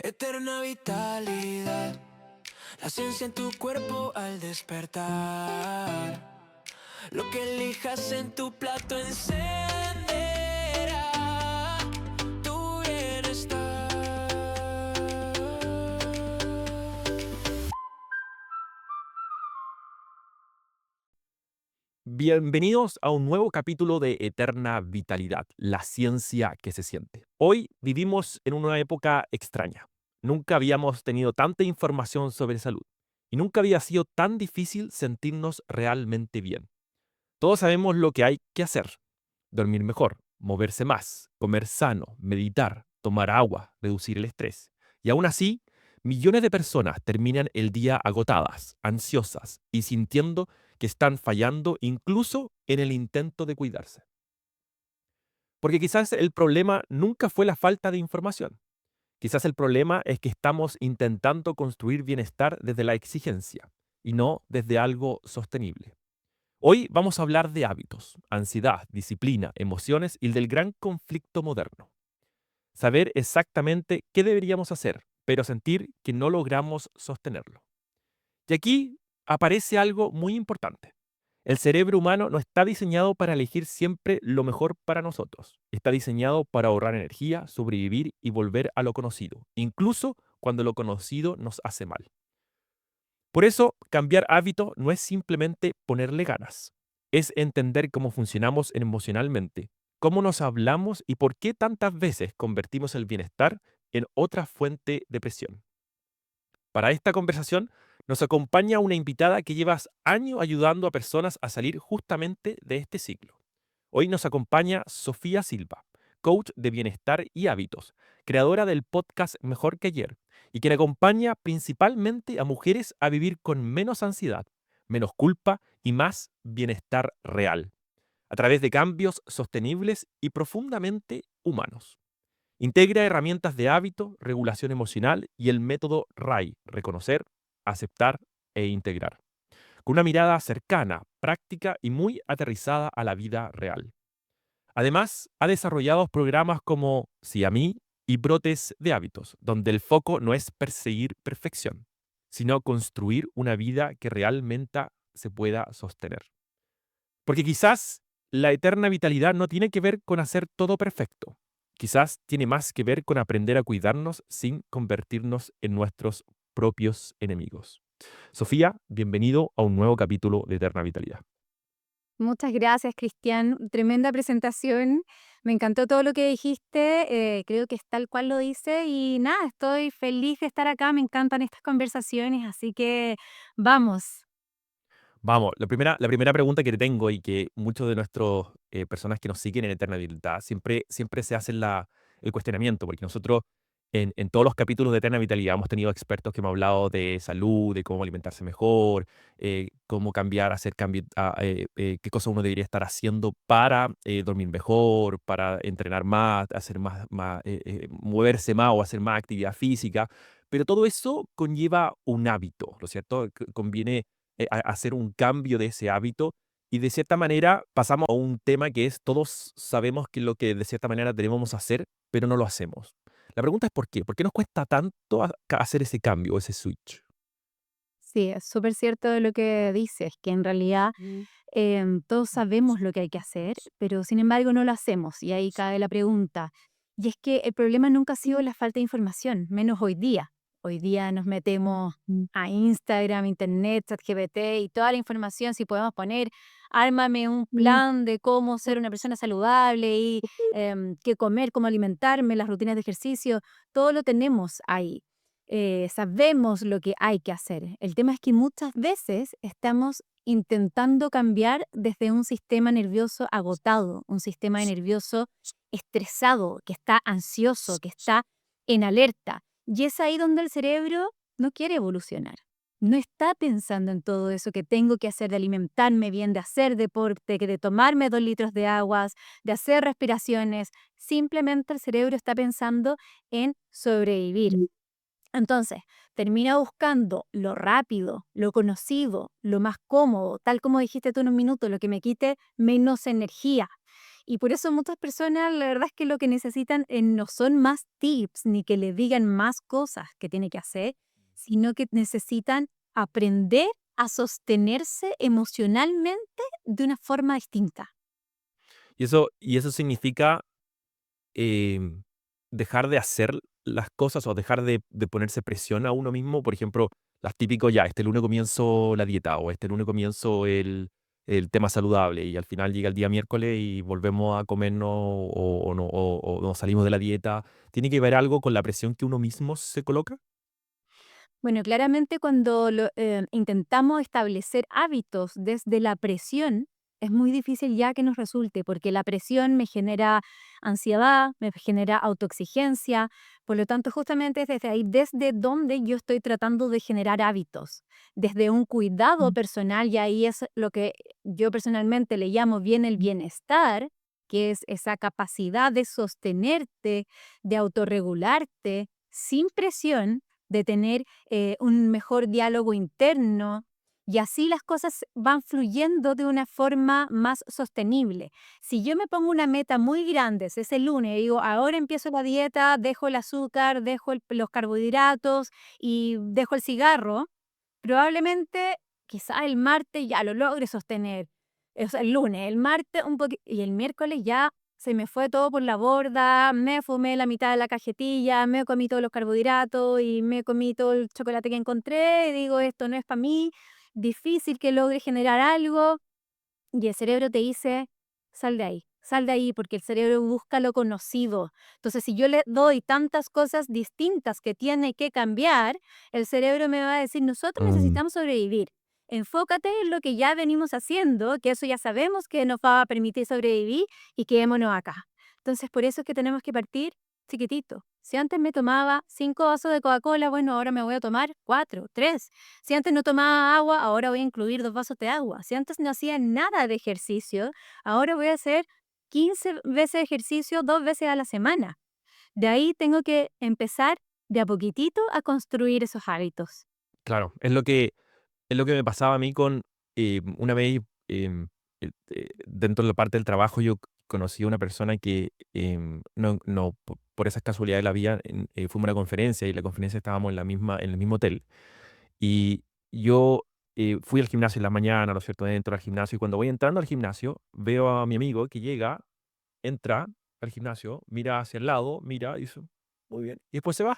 Eterna vitalidad, la ciencia en tu cuerpo al despertar. Lo que elijas en tu plato encenderá tu bienestar. Bienvenidos a un nuevo capítulo de Eterna Vitalidad, la ciencia que se siente. Hoy vivimos en una época extraña. Nunca habíamos tenido tanta información sobre salud y nunca había sido tan difícil sentirnos realmente bien. Todos sabemos lo que hay que hacer: dormir mejor, moverse más, comer sano, meditar, tomar agua, reducir el estrés. Y aún así, millones de personas terminan el día agotadas, ansiosas y sintiendo que están fallando incluso en el intento de cuidarse. Porque quizás el problema nunca fue la falta de información. Quizás el problema es que estamos intentando construir bienestar desde la exigencia y no desde algo sostenible. Hoy vamos a hablar de hábitos, ansiedad, disciplina, emociones y del gran conflicto moderno. Saber exactamente qué deberíamos hacer, pero sentir que no logramos sostenerlo. Y aquí aparece algo muy importante. El cerebro humano no está diseñado para elegir siempre lo mejor para nosotros. Está diseñado para ahorrar energía, sobrevivir y volver a lo conocido, incluso cuando lo conocido nos hace mal. Por eso, cambiar hábito no es simplemente ponerle ganas. Es entender cómo funcionamos emocionalmente, cómo nos hablamos y por qué tantas veces convertimos el bienestar en otra fuente de presión. Para esta conversación nos acompaña una invitada que lleva años ayudando a personas a salir justamente de este ciclo. Hoy nos acompaña Sofía Silva, coach de bienestar y hábitos, creadora del podcast Mejor que ayer, y quien acompaña principalmente a mujeres a vivir con menos ansiedad, menos culpa y más bienestar real, a través de cambios sostenibles y profundamente humanos. Integra herramientas de hábito, regulación emocional y el método RAI: reconocer, aceptar e integrar, con una mirada cercana, práctica y muy aterrizada a la vida real. Además, ha desarrollado programas como Sí a mí y Brotes de Hábitos, donde el foco no es perseguir perfección, sino construir una vida que realmente se pueda sostener. Porque quizás la eterna vitalidad no tiene que ver con hacer todo perfecto. Quizás tiene más que ver con aprender a cuidarnos sin convertirnos en nuestros propios enemigos. Sofía, bienvenido a un nuevo capítulo de Eterna Vitalidad. Muchas gracias, Cristian. Tremenda presentación. Me encantó todo lo que dijiste. Creo que es tal cual lo dice. Y nada, estoy feliz de estar acá. Me encantan estas conversaciones. Así que vamos. Vamos, la primera pregunta que te tengo y que muchos de nuestros personas que nos siguen en Eterna Vitalidad siempre se hacen el cuestionamiento, porque nosotros en todos los capítulos de Eterna Vitalidad hemos tenido expertos que hemos hablado de salud, de cómo alimentarse mejor, cómo cambiar, hacer cambio, qué cosas uno debería estar haciendo para dormir mejor, para entrenar más, hacer moverse más o hacer más actividad física. Pero todo eso conlleva un hábito, ¿no es cierto? Conviene hacer un cambio de ese hábito y de cierta manera pasamos a un tema que es todos sabemos que es lo que de cierta manera debemos hacer, pero no lo hacemos. La pregunta es ¿por qué? ¿Por qué nos cuesta tanto hacer ese cambio, ese switch? Sí, es súper cierto lo que dices, que en realidad todos sabemos lo que hay que hacer, pero sin embargo no lo hacemos. Y ahí cae la pregunta. Y es que el problema nunca ha sido la falta de información, menos hoy día. Hoy día nos metemos a Instagram, Internet, ChatGPT y toda la información. Si podemos poner, ármame un plan de cómo ser una persona saludable y qué comer, cómo alimentarme, las rutinas de ejercicio, todo lo tenemos ahí. Sabemos lo que hay que hacer. El tema es que muchas veces estamos intentando cambiar desde un sistema nervioso agotado, un sistema nervioso estresado, que está ansioso, que está en alerta. Y es ahí donde el cerebro no quiere evolucionar. No está pensando en todo eso que tengo que hacer, de alimentarme bien, de hacer deporte, que de tomarme 2 litros de aguas, de hacer respiraciones. Simplemente el cerebro está pensando en sobrevivir. Entonces, termina buscando lo rápido, lo conocido, lo más cómodo, tal como dijiste tú en un minuto, lo que me quite menos energía. Y por eso muchas personas, la verdad es que lo que necesitan no son más tips ni que le digan más cosas que tiene que hacer, sino que necesitan aprender a sostenerse emocionalmente de una forma distinta. Y eso significa em, dejar de hacer las cosas o dejar de ponerse presión a uno mismo. Por ejemplo, las típicos, ya, este lunes comienzo la dieta o este lunes comienzo el tema saludable y al final llega el día miércoles y volvemos a comernos o no, o nos salimos de la dieta. ¿Tiene que ver algo con la presión que uno mismo se coloca? Bueno, claramente cuando intentamos establecer hábitos desde la presión, es muy difícil ya que nos resulte, porque la presión me genera ansiedad, me genera autoexigencia, por lo tanto, justamente es desde ahí, desde donde yo estoy tratando de generar hábitos, desde un cuidado personal, y ahí es lo que yo personalmente le llamo bien el bienestar, que es esa capacidad de sostenerte, de autorregularte sin presión, de tener un mejor diálogo interno, y así las cosas van fluyendo de una forma más sostenible. Si yo me pongo una meta muy grande ese lunes y digo, ahora empiezo la dieta, dejo el azúcar, dejo los carbohidratos y dejo el cigarro, probablemente quizá el martes ya lo logre sostener. O sea, el lunes, el martes un poquito y el miércoles ya se me fue todo por la borda, me fumé la mitad de la cajetilla, me comí todos los carbohidratos y me comí todo el chocolate que encontré y digo, esto no es para mí, difícil que logre generar algo y el cerebro te dice, sal de ahí, porque el cerebro busca lo conocido. Entonces, si yo le doy tantas cosas distintas que tiene que cambiar, el cerebro me va a decir, nosotros Mm, necesitamos sobrevivir. Enfócate en lo que ya venimos haciendo, que eso ya sabemos que nos va a permitir sobrevivir y quedémonos acá. Entonces, por eso es que tenemos que partir chiquitito. Si antes me tomaba 5 vasos de Coca-Cola, bueno, ahora me voy a tomar 4, 3. Si antes no tomaba agua, ahora voy a incluir 2 vasos de agua. Si antes no hacía nada de ejercicio, ahora voy a hacer 15 veces ejercicio 2 veces a la semana. De ahí tengo que empezar de a poquitito a construir esos hábitos. claro, es lo que me pasaba a mí con una vez dentro de la parte del trabajo yo conocí a una persona que no, por esas casualidades de la vida fuimos a una conferencia y la conferencia estábamos en el mismo hotel y yo fui al gimnasio en la mañana, ¿no es cierto? Dentro del gimnasio y cuando voy entrando al gimnasio veo a mi amigo que llega, entra al gimnasio, mira hacia el lado, mira y dice, muy bien, y después se va.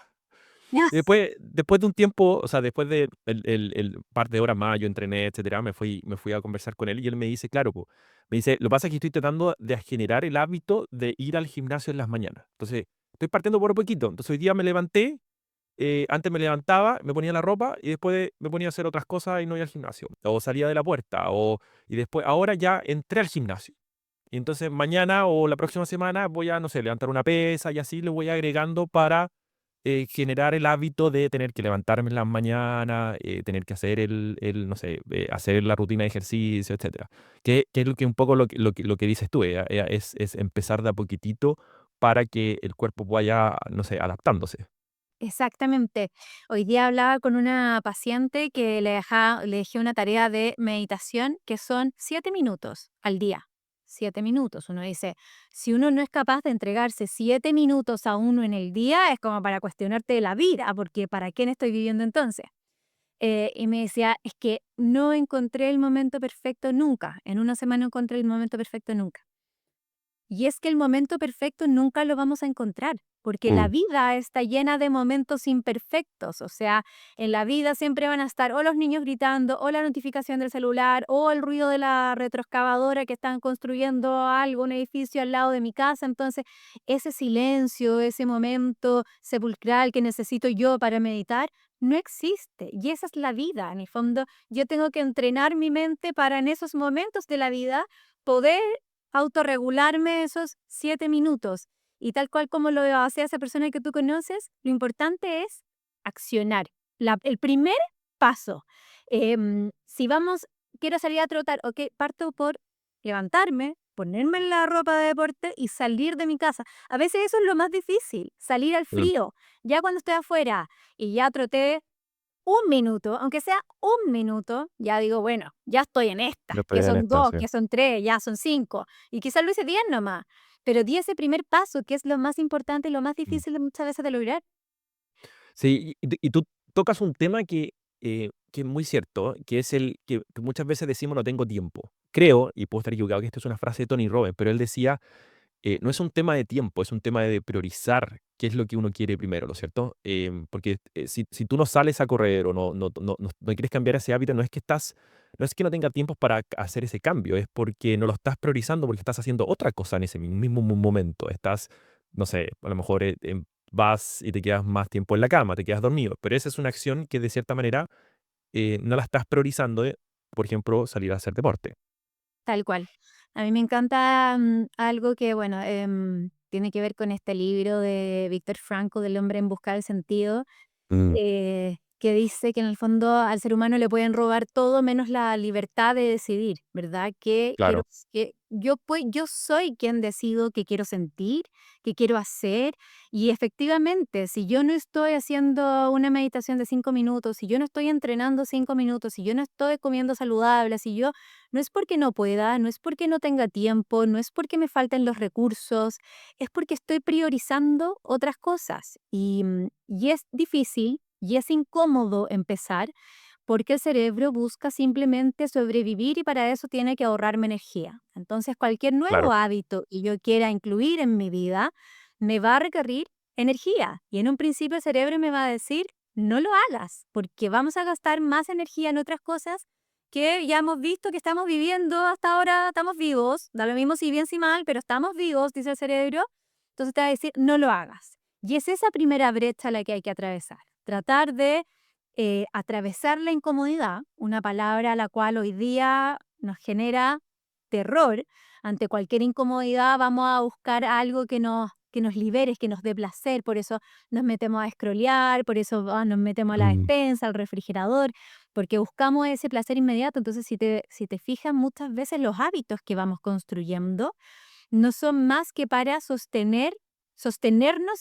Y después de un tiempo, o sea, después de el par de horas más, yo entrené, etcétera, me fui a conversar con él y él me dice, claro, po, me dice, lo que pasa es que estoy tratando de generar el hábito de ir al gimnasio en las mañanas. Entonces, estoy partiendo por un poquito. Entonces, hoy día me levanté, antes me levantaba, me ponía la ropa y después me ponía a hacer otras cosas y no iba al gimnasio. O salía de la puerta, y después, ahora ya entré al gimnasio. Y entonces mañana o la próxima semana voy a, no sé, levantar una pesa y así le voy agregando para generar el hábito de tener que levantarme en las mañanas, tener que hacer no sé, hacer la rutina de ejercicio, etcétera. Que es lo que un poco lo que dices tú, es empezar de a poquitito para que el cuerpo vaya, no sé, adaptándose. Exactamente. Hoy día hablaba con una paciente que le dejé una tarea de meditación que son 7 minutos al día. 7 minutos. Uno dice, si uno no es capaz de entregarse 7 minutos a uno en el día, es como para cuestionarte la vida, porque ¿para quién estoy viviendo entonces? Y me decía, es que no encontré el momento perfecto nunca. En una semana no encontré el momento perfecto nunca. Y es que el momento perfecto nunca lo vamos a encontrar, porque la Mm, vida está llena de momentos imperfectos. O sea, en la vida siempre van a estar o los niños gritando, o la notificación del celular, o el ruido de la retroexcavadora que están construyendo algo, un edificio al lado de mi casa. Entonces, ese silencio, ese momento sepulcral que necesito yo para meditar, no existe. Y esa es la vida. En el fondo, yo tengo que entrenar mi mente para en esos momentos de la vida poder autorregularme esos 7 minutos. Y tal cual como lo hace esa persona que tú conoces, lo importante es accionar. El primer paso. Si vamos, quiero salir a trotar, ok, parto por levantarme, ponerme en la ropa de deporte y salir de mi casa. A veces eso es lo más difícil, salir al mm, frío. Ya cuando estoy afuera y ya troté un minuto, aunque sea un minuto, ya digo, bueno, ya estoy en esta, No estoy que en son esta, 2, sí. que son 3, ya son 5, y quizás lo hice 10 nomás, pero di ese primer paso, que es lo más importante y lo más Mm. difícil muchas veces de lograr. Sí, y tú tocas un tema que es muy cierto, que es el que muchas veces decimos: "No tengo tiempo". Creo, y puedo estar equivocado, que esto es una frase de Tony Robbins, pero él decía, no es un tema de tiempo, es un tema de priorizar qué es lo que uno quiere primero, ¿no es cierto? Porque, si tú no sales a correr o no quieres cambiar ese hábito, no es que no tengas tiempo para hacer ese cambio, es porque no lo estás priorizando, porque estás haciendo otra cosa en ese mismo momento. Estás, no sé, a lo mejor, vas y te quedas más tiempo en la cama, te quedas dormido, pero esa es una acción que de cierta manera, no la estás priorizando, por ejemplo, salir a hacer deporte. Tal cual. A mí me encanta algo que, bueno, tiene que ver con este libro de Víctor Frankl, del hombre en busca del sentido, Mm, que dice que en el fondo al ser humano le pueden robar todo menos la libertad de decidir, ¿verdad? Que quiero, claro, que yo soy quien decido qué quiero sentir, qué quiero hacer, y efectivamente, si yo no estoy haciendo una meditación de 5 minutos, si yo no estoy entrenando 5 minutos, si yo no estoy comiendo saludable, si yo no es porque no pueda, no es porque no tenga tiempo, no es porque me falten los recursos, es porque estoy priorizando otras cosas. Y es difícil y es incómodo empezar porque el cerebro busca simplemente sobrevivir y para eso tiene que ahorrarme energía. Entonces, cualquier nuevo claro, hábito que yo quiera incluir en mi vida me va a requerir energía. Y en un principio el cerebro me va a decir, no lo hagas, porque vamos a gastar más energía en otras cosas que ya hemos visto que estamos viviendo hasta ahora, estamos vivos, da lo mismo si bien si mal, pero estamos vivos, dice el cerebro, entonces te va a decir, no lo hagas. Y es esa primera brecha la que hay que atravesar, tratar de atravesar la incomodidad, una palabra a la cual hoy día nos genera terror. Ante cualquier incomodidad vamos a buscar algo que nos libere, que nos dé placer, por eso nos metemos a scrollear, por eso nos metemos a la mm, despensa, al refrigerador, porque buscamos ese placer inmediato. Entonces, si te fijas, muchas veces los hábitos que vamos construyendo no son más que para sostenernos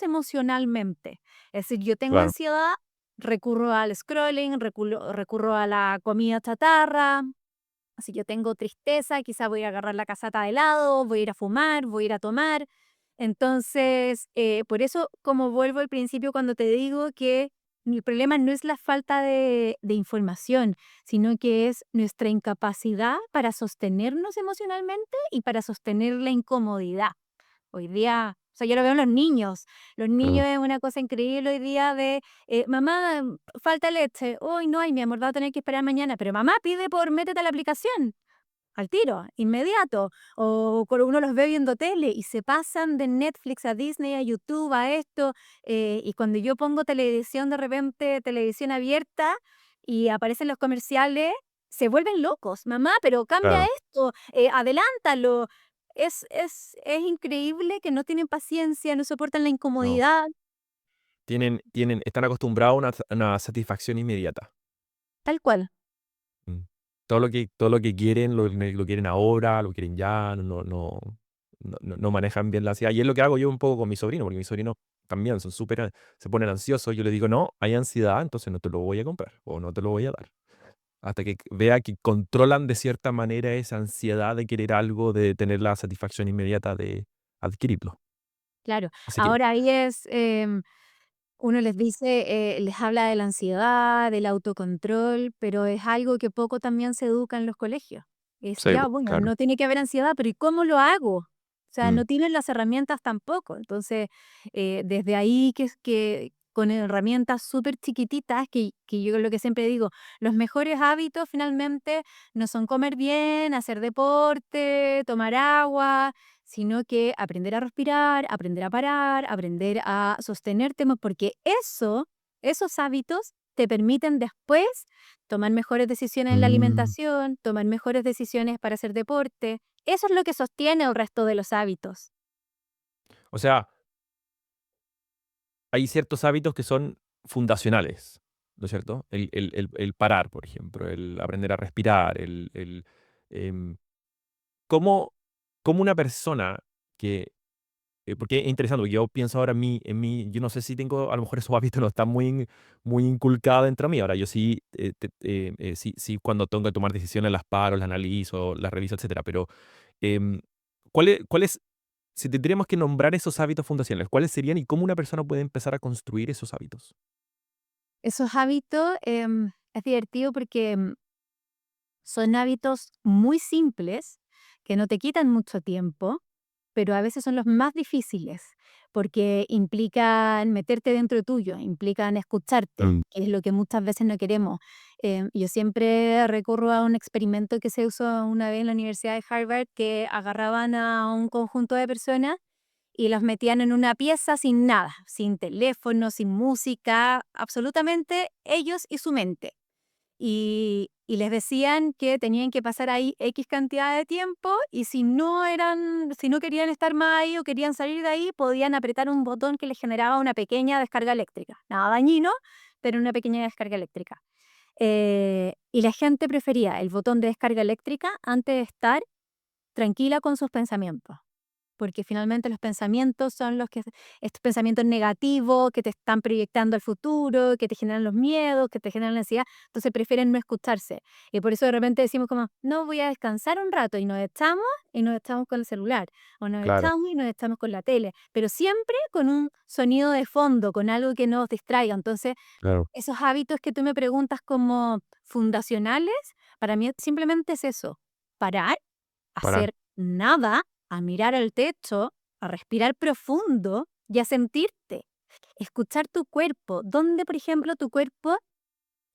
emocionalmente. Es decir, yo tengo claro. ansiedad, recurro al scrolling, recurro a la comida chatarra. Si yo tengo tristeza, quizá voy a agarrar la casata de helado, voy a ir a fumar, voy a ir a tomar. Entonces, por eso, como vuelvo al principio cuando te digo que el problema no es la falta de información, sino que es nuestra incapacidad para sostenernos emocionalmente y para sostener la incomodidad. Hoy día, o sea, yo lo veo en los niños. Los Mm, niños es una cosa increíble hoy día de, mamá, falta leche. Hoy no hay, mi amor, va a tener que esperar mañana. Pero mamá, pide por, métete a la aplicación, al tiro, inmediato. O cuando uno los ve viendo tele y se pasan de Netflix a Disney, a YouTube, a esto. Y cuando yo pongo televisión, de repente, televisión abierta y aparecen los comerciales, se vuelven locos. Mamá, pero cambia claro, esto, adelántalo. Es increíble que no tienen paciencia, no soportan la no. incomodidad, Están acostumbrados a una satisfacción inmediata. tal cual. Mm. Todo lo que quieren, lo quieren ahora, lo quieren ya, no manejan bien la ansiedad. Y es lo que hago yo un poco con mi sobrino, porque mis sobrinos también se ponen ansiosos. Yo les digo: "No, hay ansiedad, entonces no te lo voy a comprar o no te lo voy a dar". Hasta que vea que controlan de cierta manera esa ansiedad de querer algo, de tener la satisfacción inmediata de adquirirlo. Claro. Así que Ahora ahí uno les dice, les habla de la ansiedad, del autocontrol, pero es algo que poco también se educa en los colegios. Es sí, ya, po, bueno, claro. no tiene que haber ansiedad, pero ¿y cómo lo hago? O sea, Mm, no tienen las herramientas tampoco. Entonces, desde ahí que es que con herramientas súper chiquititas, que yo lo que siempre digo, los mejores hábitos finalmente no son comer bien, hacer deporte, tomar agua, sino que aprender a respirar, aprender a parar, aprender a sostenerte, porque esos hábitos te permiten después tomar mejores decisiones en la mm. alimentación, tomar mejores decisiones para hacer deporte. Eso es lo que sostiene el resto de los hábitos. O sea, hay ciertos hábitos que son fundacionales, ¿no es cierto? El parar, por ejemplo, el aprender a respirar, em, ¿cómo una persona que Porque es interesante, porque yo pienso ahora yo no sé si tengo, a lo mejor esos hábitos no están muy inculcados dentro de mí. Ahora, yo sí, sí, cuando tengo que tomar decisiones las paro, las analizo, las reviso, etcétera. Pero, em, ¿cuáles, si tendríamos que nombrar esos hábitos fundacionales, cuáles serían y cómo una persona puede empezar a construir esos hábitos? Esos hábitos es divertido porque son hábitos muy simples que no te quitan mucho tiempo, pero a veces son los más difíciles porque implican meterte dentro tuyo, implican escucharte, Mm, que es lo que muchas veces no queremos. Yo siempre recurro a un experimento que se usó una vez en la Universidad de Harvard, que agarraban a un conjunto de personas y los metían en una pieza sin nada, sin teléfono, sin música, absolutamente ellos y su mente. Y les decían que tenían que pasar ahí X cantidad de tiempo y si no querían estar más ahí o querían salir de ahí, podían apretar un botón que les generaba una pequeña descarga eléctrica. Nada dañino, pero una pequeña descarga eléctrica. Y la gente prefería el botón de descarga eléctrica antes de estar tranquila con sus pensamientos, porque finalmente los pensamientos son estos pensamientos negativos que te están proyectando al futuro, que te generan los miedos, que te generan la ansiedad, entonces prefieren no escucharse. Y por eso de repente decimos como, no, voy a descansar un rato y nos echamos con el celular, o nos claro, echamos y nos echamos con la tele, pero siempre con un sonido de fondo, con algo que nos distraiga. Entonces, claro. esos hábitos que tú me preguntas como fundacionales, para mí simplemente es eso, parar, Parar. hacer nada, a mirar al techo, a respirar profundo y a sentirte. Escuchar tu cuerpo, donde, por ejemplo,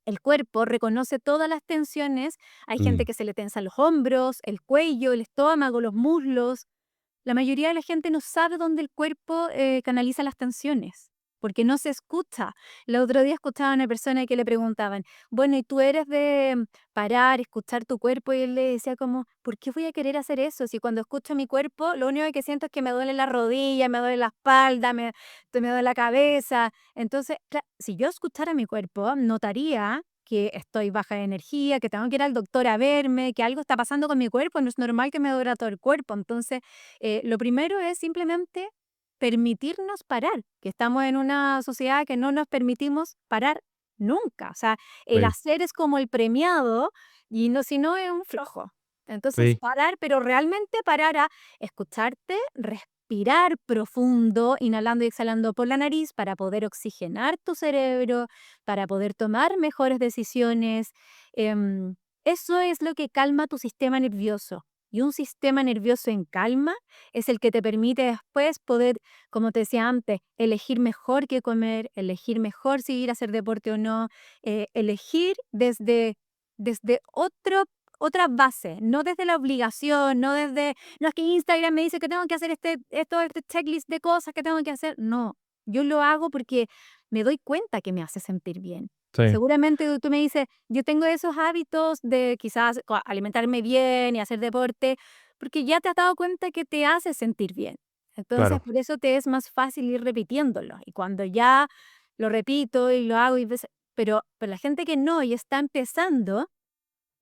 el cuerpo reconoce todas las tensiones. Hay gente Mm, que se le tensan los hombros, el cuello, el estómago, los muslos. La mayoría de la gente no sabe dónde el cuerpo canaliza las tensiones, porque no se escucha. El otro día escuchaba a una persona que le preguntaban, bueno, ¿y tú eres de parar, escuchar tu cuerpo? Y él le decía como, ¿por qué voy a querer hacer eso? Si cuando escucho mi cuerpo, lo único que siento es que me duele la rodilla, me duele la espalda, me duele la cabeza. Entonces, si yo escuchara mi cuerpo, notaría que estoy baja de energía, que tengo que ir al doctor a verme, que algo está pasando con mi cuerpo, no es normal que me duela todo el cuerpo. Entonces, lo primero es simplemente permitirnos parar, que estamos en una sociedad que no nos permitimos parar nunca. O sea, el sí, hacer es como el premiado y no, si no es un flojo. Entonces, sí, parar, pero realmente parar a escucharte, respirar profundo, inhalando y exhalando por la nariz para poder oxigenar tu cerebro, para poder tomar mejores decisiones. Em, Eso es lo que calma tu sistema nervioso. Y un sistema nervioso en calma es el que te permite después poder, como te decía antes, elegir mejor qué comer, elegir mejor si ir a hacer deporte o no, elegir desde otra base, no desde la obligación, no es que Instagram me dice que tengo que hacer este checklist de cosas que tengo que hacer. No, yo lo hago porque me doy cuenta que me hace sentir bien. sí, Seguramente tú me dices, yo tengo esos hábitos de quizás alimentarme bien y hacer deporte, porque ya te has dado cuenta que te hace sentir bien. Entonces, claro. por eso te es más fácil ir repitiéndolo. Y cuando ya lo repito y lo hago, pero la gente que no y está empezando,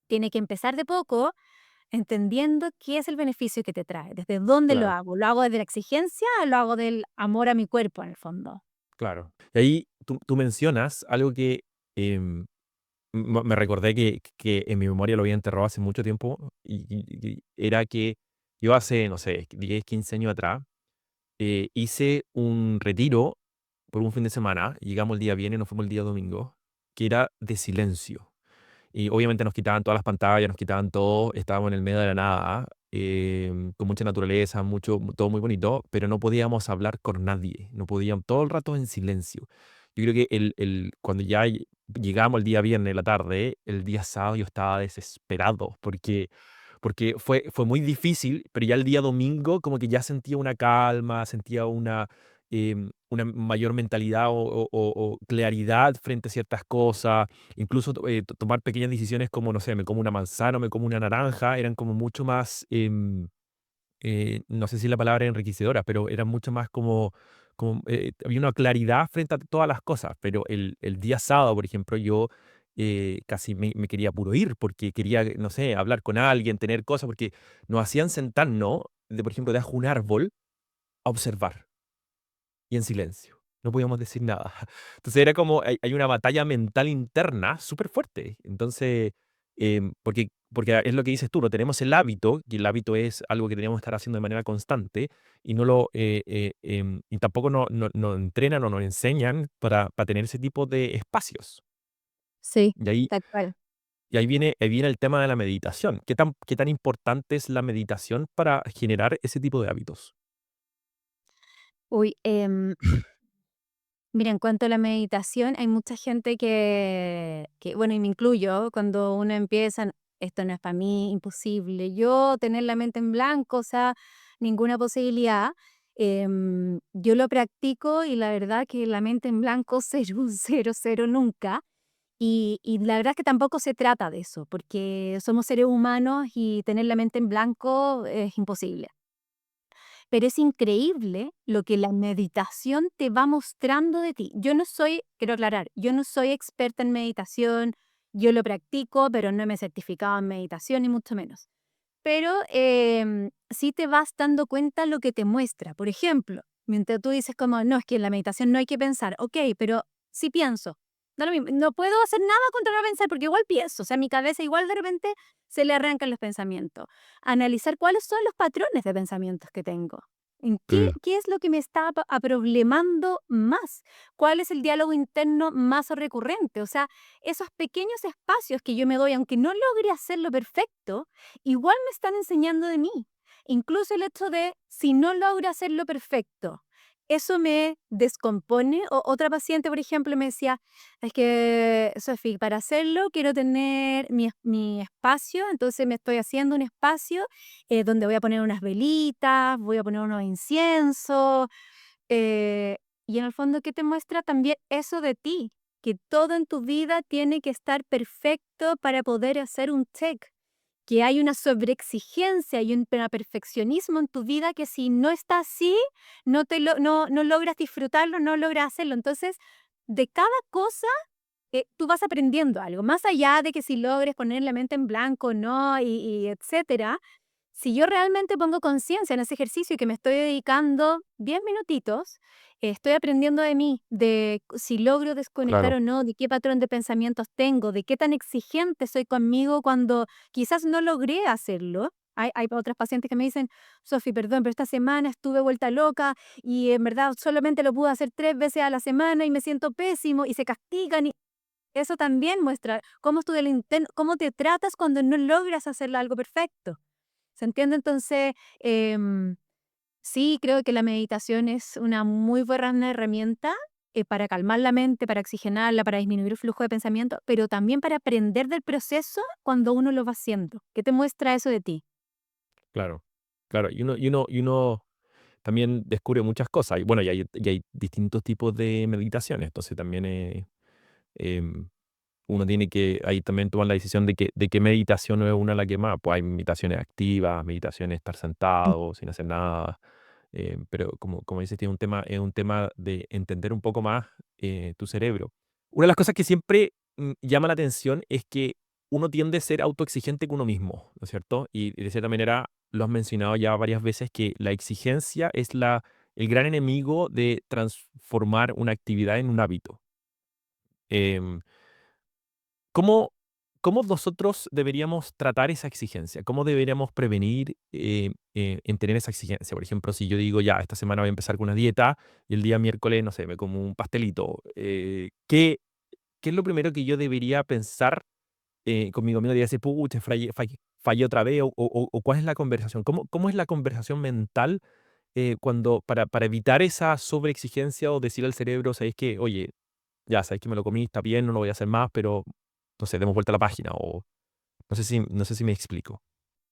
tiene que empezar de poco, entendiendo qué es el beneficio que te trae, desde dónde lo Claro, hago. ¿Lo hago desde la exigencia o lo hago del amor a mi cuerpo en el fondo? claro. Y ahí tú mencionas algo que em, me recordé que en mi memoria lo había enterrado hace mucho tiempo y era que yo hace, no sé, 10 15 años atrás, hice un retiro por un fin de semana. Llegamos el día viernes, nos fuimos el día domingo, que era de silencio. Y obviamente nos quitaban todas las pantallas, nos quitaban todo, estábamos en el medio de la nada, con mucha naturaleza, todo muy bonito, pero no podíamos hablar con nadie, no podíamos, todo el rato en silencio. Yo creo que cuando ya llegamos el día viernes, la tarde, el día sábado yo estaba desesperado porque fue muy difícil, pero ya el día domingo como que ya sentía una calma, sentía una mayor mentalidad o claridad frente a ciertas cosas. Incluso tomar pequeñas decisiones como, no sé, me como una manzana o me como una naranja, eran como mucho más, no sé si la palabra es enriquecedora, pero eran mucho más había una claridad frente a todas las cosas. Pero el día sábado, por ejemplo, yo casi me quería puro ir porque quería, no sé, hablar con alguien, tener cosas, porque nos hacían sentarnos, por ejemplo, debajo de un árbol a observar y en silencio. No podíamos decir nada. Entonces era como, hay una batalla mental interna súper fuerte. Entonces, porque es lo que dices tú, no tenemos el hábito, y el hábito es algo que teníamos que estar haciendo de manera constante, y y tampoco nos entrenan o nos enseñan para tener ese tipo de espacios. Sí, Y ahí, tal cual. y ahí viene el tema de la meditación. ¿Qué tan importante es la meditación para generar ese tipo de hábitos? Uy, mira, en cuanto a la meditación, hay mucha gente bueno, y me incluyo, cuando uno empieza, esto no es para mí, imposible, yo tener la mente en blanco, o sea, ninguna posibilidad. Yo lo practico y la verdad que la mente en blanco, cero, cero, cero nunca. Y la verdad es que tampoco se trata de eso, porque somos seres humanos y tener la mente en blanco es imposible. Pero es increíble lo que la meditación te va mostrando de ti. Yo no soy, quiero aclarar, yo no soy experta en meditación, yo lo practico, pero no me he certificado en meditación ni mucho menos. Pero sí te vas dando cuenta lo que te muestra. Por ejemplo, mientras tú dices como, no, es que en la meditación no hay que pensar, ok, pero sí pienso. Da lo mismo, no puedo hacer nada contra no pensar porque igual pienso, o sea, mi cabeza igual de repente se le arrancan los pensamientos. Analizar cuáles son los patrones de pensamientos que tengo. ¿En Claro. qué es lo que me está aproblemando más? ¿Cuál es el diálogo interno más recurrente? O sea, esos pequeños espacios que yo me doy, aunque no logre hacerlo perfecto, igual me están enseñando de mí. Incluso el hecho de, si no logro hacerlo perfecto, eso me descompone. Otra paciente, por ejemplo, me decía, es que, Sofi, para hacerlo quiero tener mi espacio, entonces me estoy haciendo un espacio donde voy a poner unas velitas, voy a poner unos inciensos, y en el fondo, ¿qué te muestra también eso de ti? Que todo en tu vida tiene que estar perfecto para poder hacer un check, que hay una sobreexigencia y un perfeccionismo en tu vida que si no está así, no logras disfrutarlo, no logras hacerlo. Entonces, de cada cosa, tú vas aprendiendo algo, más allá de que si logres poner la mente en blanco o no, y etcétera. Si yo realmente pongo conciencia en ese ejercicio y que me estoy dedicando 10 minutitos, estoy aprendiendo de mí, de si logro desconectar Claro. o no, de qué patrón de pensamientos tengo, de qué tan exigente soy conmigo cuando quizás no logré hacerlo. Hay otras pacientes que me dicen, Sofi, perdón, pero esta semana estuve vuelta loca y en verdad solamente lo pude hacer 3 veces a la semana y me siento pésimo y se castigan. Y eso también muestra cómo te tratas cuando no logras hacer algo perfecto. ¿Se entiende? Entonces, sí, creo que la meditación es una muy buena herramienta para calmar la mente, para oxigenarla, para disminuir el flujo de pensamiento, pero también para aprender del proceso cuando uno lo va haciendo. ¿Qué te muestra eso de ti? Claro, claro. Y uno también descubre muchas cosas. Y bueno, y hay distintos tipos de meditaciones. Entonces también em, uno tiene que ahí también tomar la decisión de qué meditación es una la que más. Pues hay meditaciones activas, meditaciones estar sentado, sin hacer nada. Pero como dices, es un tema de entender un poco más tu cerebro. Una de las cosas que siempre llama la atención es que uno tiende a ser autoexigente con uno mismo, ¿no es cierto? Y de cierta manera lo has mencionado ya varias veces que la exigencia es el gran enemigo de transformar una actividad en un hábito. Em, ¿Cómo, cómo nosotros deberíamos tratar esa exigencia? ¿Cómo deberíamos prevenir en tener esa exigencia? Por ejemplo, si yo digo, ya, esta semana voy a empezar con una dieta y el día miércoles, no sé, me como un pastelito. ¿Qué es lo primero que yo debería pensar conmigo mismo? Debería decir, pucha, fallé otra vez, o cuál es la conversación. ¿Cómo es la conversación mental para evitar esa sobreexigencia o decir al cerebro, sabes que, oye, ya, sabes que me lo comí, está bien, no lo voy a hacer más, pero no sé, demos vuelta a la página o no sé si me explico.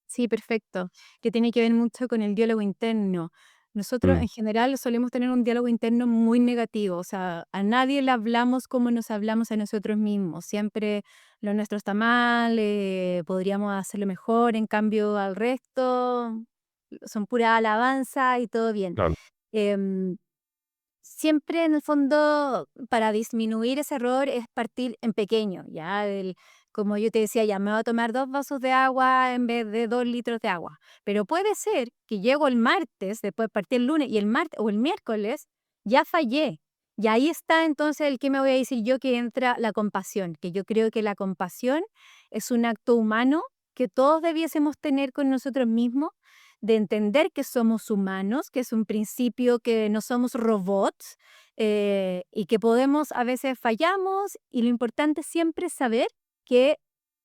Sí, perfecto. Que tiene que ver mucho con el diálogo interno. Nosotros Mm, en general solemos tener un diálogo interno muy negativo, o sea, a nadie le hablamos como nos hablamos a nosotros mismos. Siempre lo nuestro está mal, podríamos hacerlo mejor, en cambio al resto son pura alabanza y todo bien. claro. Em, Siempre en el fondo para disminuir ese error es partir en pequeño, ¿ya? como yo te decía, ya me voy a tomar 2 vasos de agua en vez de 2 litros de agua. Pero puede ser que llego el martes, después partí el lunes y el martes o el miércoles ya fallé. Y ahí está entonces el que me voy a decir yo que entra la compasión, que yo creo que la compasión es un acto humano que todos debiésemos tener con nosotros mismos, de entender que somos humanos, que es un principio que no somos robots, y que podemos, a veces fallamos, y lo importante siempre es saber que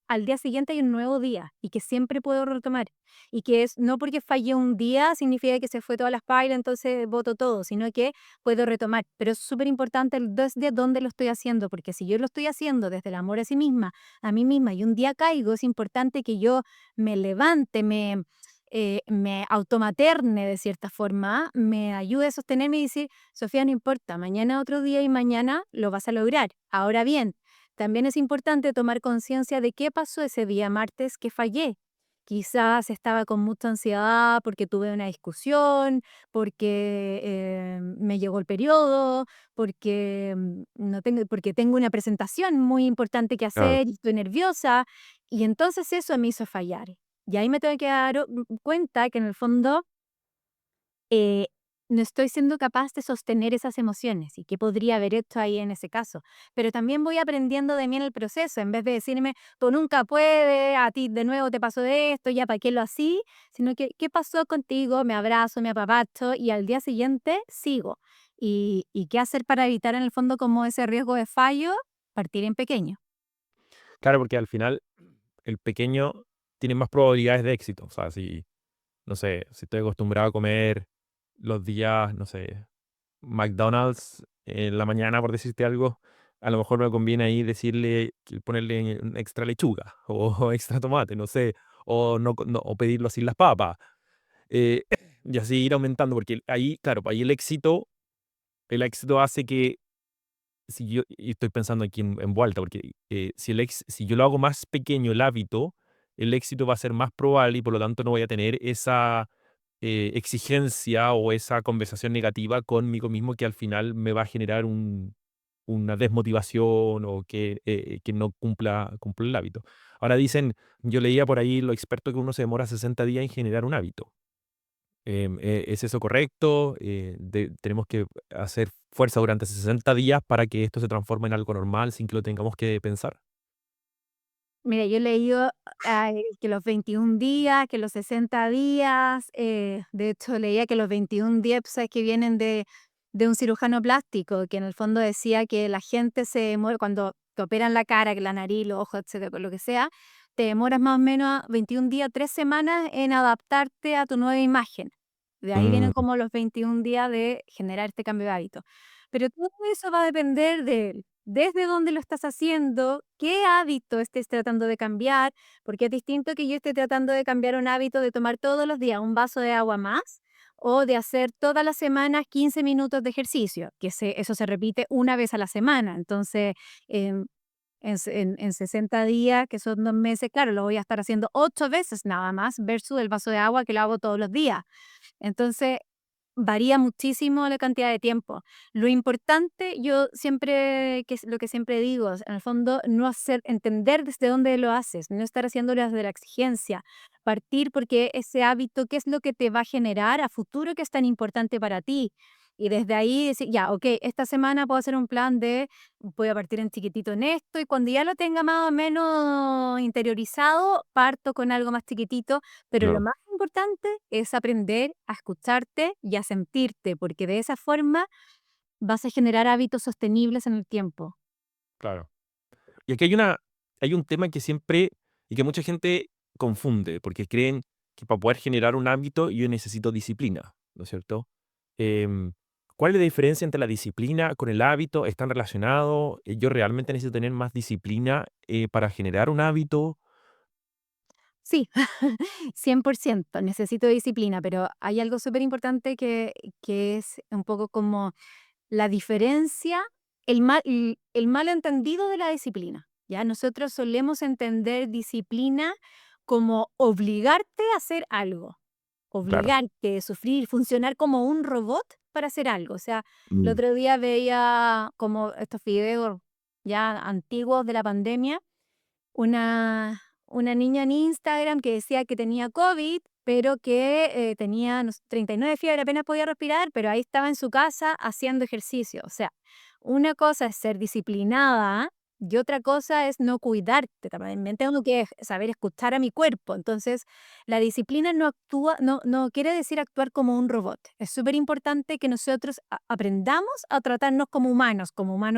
al día siguiente hay un nuevo día y que siempre puedo retomar. Y que es no porque fallé un día significa que se fue todas las pailas, entonces voto todo, sino que puedo retomar. Pero es súper importante desde dónde lo estoy haciendo, porque si yo lo estoy haciendo desde el amor a sí misma, a mí misma, y un día caigo, es importante que yo me levante, me automaterne de cierta forma, me ayude a sostenerme y decir, Sofía, no importa, mañana otro día y mañana lo vas a lograr. Ahora bien, también es importante tomar conciencia de qué pasó ese día martes que fallé. Quizás estaba con mucha ansiedad porque tuve una discusión, porque me llegó el periodo, porque, no tengo, porque tengo una presentación muy importante que Claro. hacer y estoy nerviosa. Y entonces eso me hizo fallar. Y ahí me tengo que dar cuenta que en el fondo eh, no estoy siendo capaz de sostener esas emociones y qué podría haber hecho ahí en ese caso. Pero también voy aprendiendo de mí en el proceso, en vez de decirme, tú nunca puedes, a ti de nuevo te pasó de esto, ya para qué lo así, sino que, ¿qué pasó contigo? Me abrazo, me apapacho y al día siguiente sigo. ¿Y qué hacer para evitar en el fondo como ese riesgo de fallo? Partir en pequeño. Claro, porque al final el pequeño tiene más probabilidades de éxito. O sea, si, no sé, si estoy acostumbrado a comer los días, no sé, McDonald's en la mañana, por decirte algo, a lo mejor me conviene ahí decirle, ponerle un extra lechuga o extra tomate, no sé, o, o pedirlo sin las papas. eh, y así ir aumentando, porque ahí, claro, ahí el éxito hace que, si yo, y estoy pensando aquí en vuelta, porque si yo lo hago más pequeño el hábito, el éxito va a ser más probable y por lo tanto no voy a tener esa exigencia o esa conversación negativa conmigo mismo que al final me va a generar una desmotivación o que no cumpla el hábito. Ahora dicen, yo leía por ahí lo experto que uno se demora 60 días en generar un hábito. ¿Es eso correcto? ¿Tenemos que hacer fuerza durante 60 días para que esto se transforme en algo normal sin que lo tengamos que pensar? Mira, yo he leído que los 21 días, que los 60 días, de hecho leía que los 21 días, pues, sabes que vienen de un cirujano plástico, que en el fondo decía que la gente se demora, cuando te operan la cara, que la nariz, los ojos, etcétera, lo que sea, te demoras más o menos 21 días, 3 semanas en adaptarte a tu nueva imagen. De ahí Mm, vienen como los 21 días de generar este cambio de hábito. Pero todo eso va a depender de desde dónde lo estás haciendo, qué hábito estés tratando de cambiar, porque es distinto que yo esté tratando de cambiar un hábito de tomar todos los días un vaso de agua más o de hacer todas las semanas 15 minutos de ejercicio, que eso se repite una vez a la semana. Entonces, em, en 60 días, que son 2 meses, claro, lo voy a estar haciendo 8 veces nada más versus el vaso de agua que lo hago todos los días. Entonces, varía muchísimo la cantidad de tiempo. Lo importante, yo siempre, que es lo que siempre digo, en el fondo, no hacer, entender desde dónde lo haces, no estar haciéndolo desde la exigencia, partir porque ese hábito, ¿qué es lo que te va a generar a futuro que es tan importante para ti? Y desde ahí decir, ya, ok, esta semana puedo hacer un plan de, voy a partir en chiquitito en esto, y cuando ya lo tenga más o menos interiorizado, parto con algo más chiquitito, pero lo claro, más importante es aprender a escucharte y a sentirte, porque de esa forma vas a generar hábitos sostenibles en el tiempo. claro. Y aquí hay un tema que siempre y que mucha gente confunde, porque creen que para poder generar un hábito yo necesito disciplina, ¿no es cierto? Em, ¿Cuál es la diferencia entre la disciplina con el hábito? ¿Están relacionados? ¿Yo realmente necesito tener más disciplina para generar un hábito? Sí, 100%, necesito disciplina, pero hay algo súper importante que es un poco como la diferencia, el malentendido de la disciplina. ¿Ya? Nosotros solemos entender disciplina como obligarte a hacer algo. Claro. Obligarte, sufrir, funcionar como un robot para hacer algo. O sea, el Mm, otro día veía como estos videos ya antiguos de la pandemia, una niña en Instagram que decía que tenía COVID, pero que tenía no sé, 39 de fiebre, apenas podía respirar, pero ahí estaba en su casa haciendo ejercicio. O sea, una cosa es ser disciplinada y otra cosa es no cuidarte. También tengo que saber escuchar a mi cuerpo. Entonces, la disciplina no quiere decir actuar como un robot. Es súper importante que nosotros aprendamos a tratarnos como humanos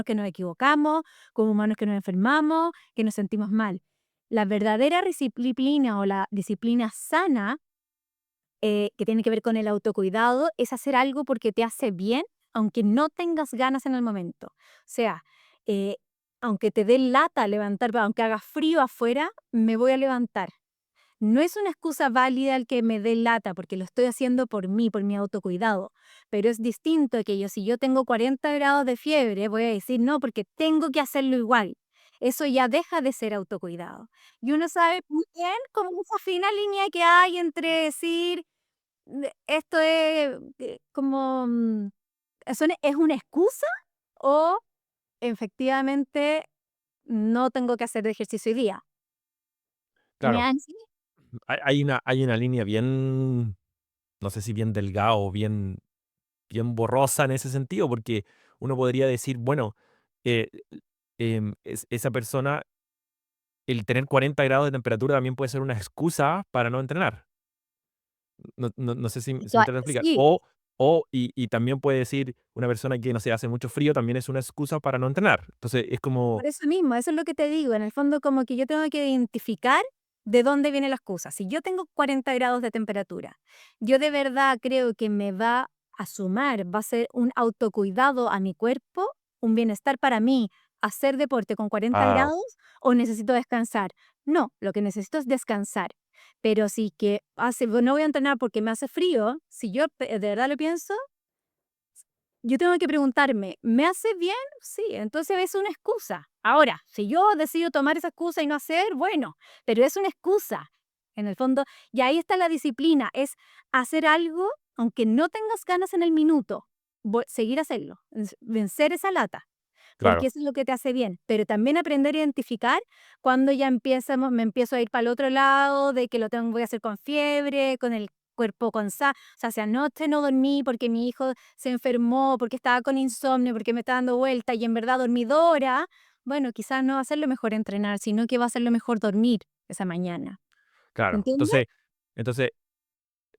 que nos equivocamos, como humanos que nos enfermamos, que nos sentimos mal. La verdadera disciplina o la disciplina sana, que tiene que ver con el autocuidado, es hacer algo porque te hace bien, aunque no tengas ganas en el momento. O sea, eh, aunque te dé lata levantar, aunque haga frío afuera, me voy a levantar. No es una excusa válida el que me dé lata, porque lo estoy haciendo por mí, por mi autocuidado. Pero es distinto que si yo tengo 40 grados de fiebre, voy a decir no, porque tengo que hacerlo igual. Eso ya deja de ser autocuidado. Y uno sabe muy bien como esa fina línea que hay entre decir, esto es como, es una excusa o efectivamente no tengo que hacer ejercicio hoy día. ¿Me Claro, han hay una línea bien, no sé si bien delgada o bien borrosa en ese sentido, porque uno podría decir, bueno, eh, esa persona, el tener 40 grados de temperatura también puede ser una excusa para no entrenar. No sé si me trato de explicar. Sí, Y también puede decir una persona que, no sé, hace mucho frío, también es una excusa para no entrenar. Entonces, es como, por eso mismo, eso es lo que te digo. En el fondo, como que yo tengo que identificar de dónde viene la excusa. Si yo tengo 40 grados de temperatura, yo de verdad creo que me va a sumar, va a ser un autocuidado a mi cuerpo, un bienestar para mí, hacer deporte con 40 ah, grados o necesito descansar. No, lo que necesito es descansar. Pero si que no voy a entrenar porque me hace frío, si yo de verdad lo pienso, yo tengo que preguntarme, ¿me hace bien? Sí, entonces es una excusa. Ahora, si yo decido tomar esa excusa y no hacer, bueno, pero es una excusa, en el fondo. Y ahí está la disciplina, es hacer algo aunque no tengas ganas en el minuto, seguir hacerlo, vencer esa lata, porque claro, eso es lo que te hace bien. Pero también aprender a identificar cuando ya me empiezo a ir para el otro lado, de que voy a hacer con fiebre, con el cuerpo o sea, si anoche no dormí porque mi hijo se enfermó, porque estaba con insomnio, porque me está dando vuelta y en verdad dormidora, bueno, quizás no va a ser lo mejor entrenar, sino que va a ser lo mejor dormir esa mañana. ¿Me claro. entiendes? Entonces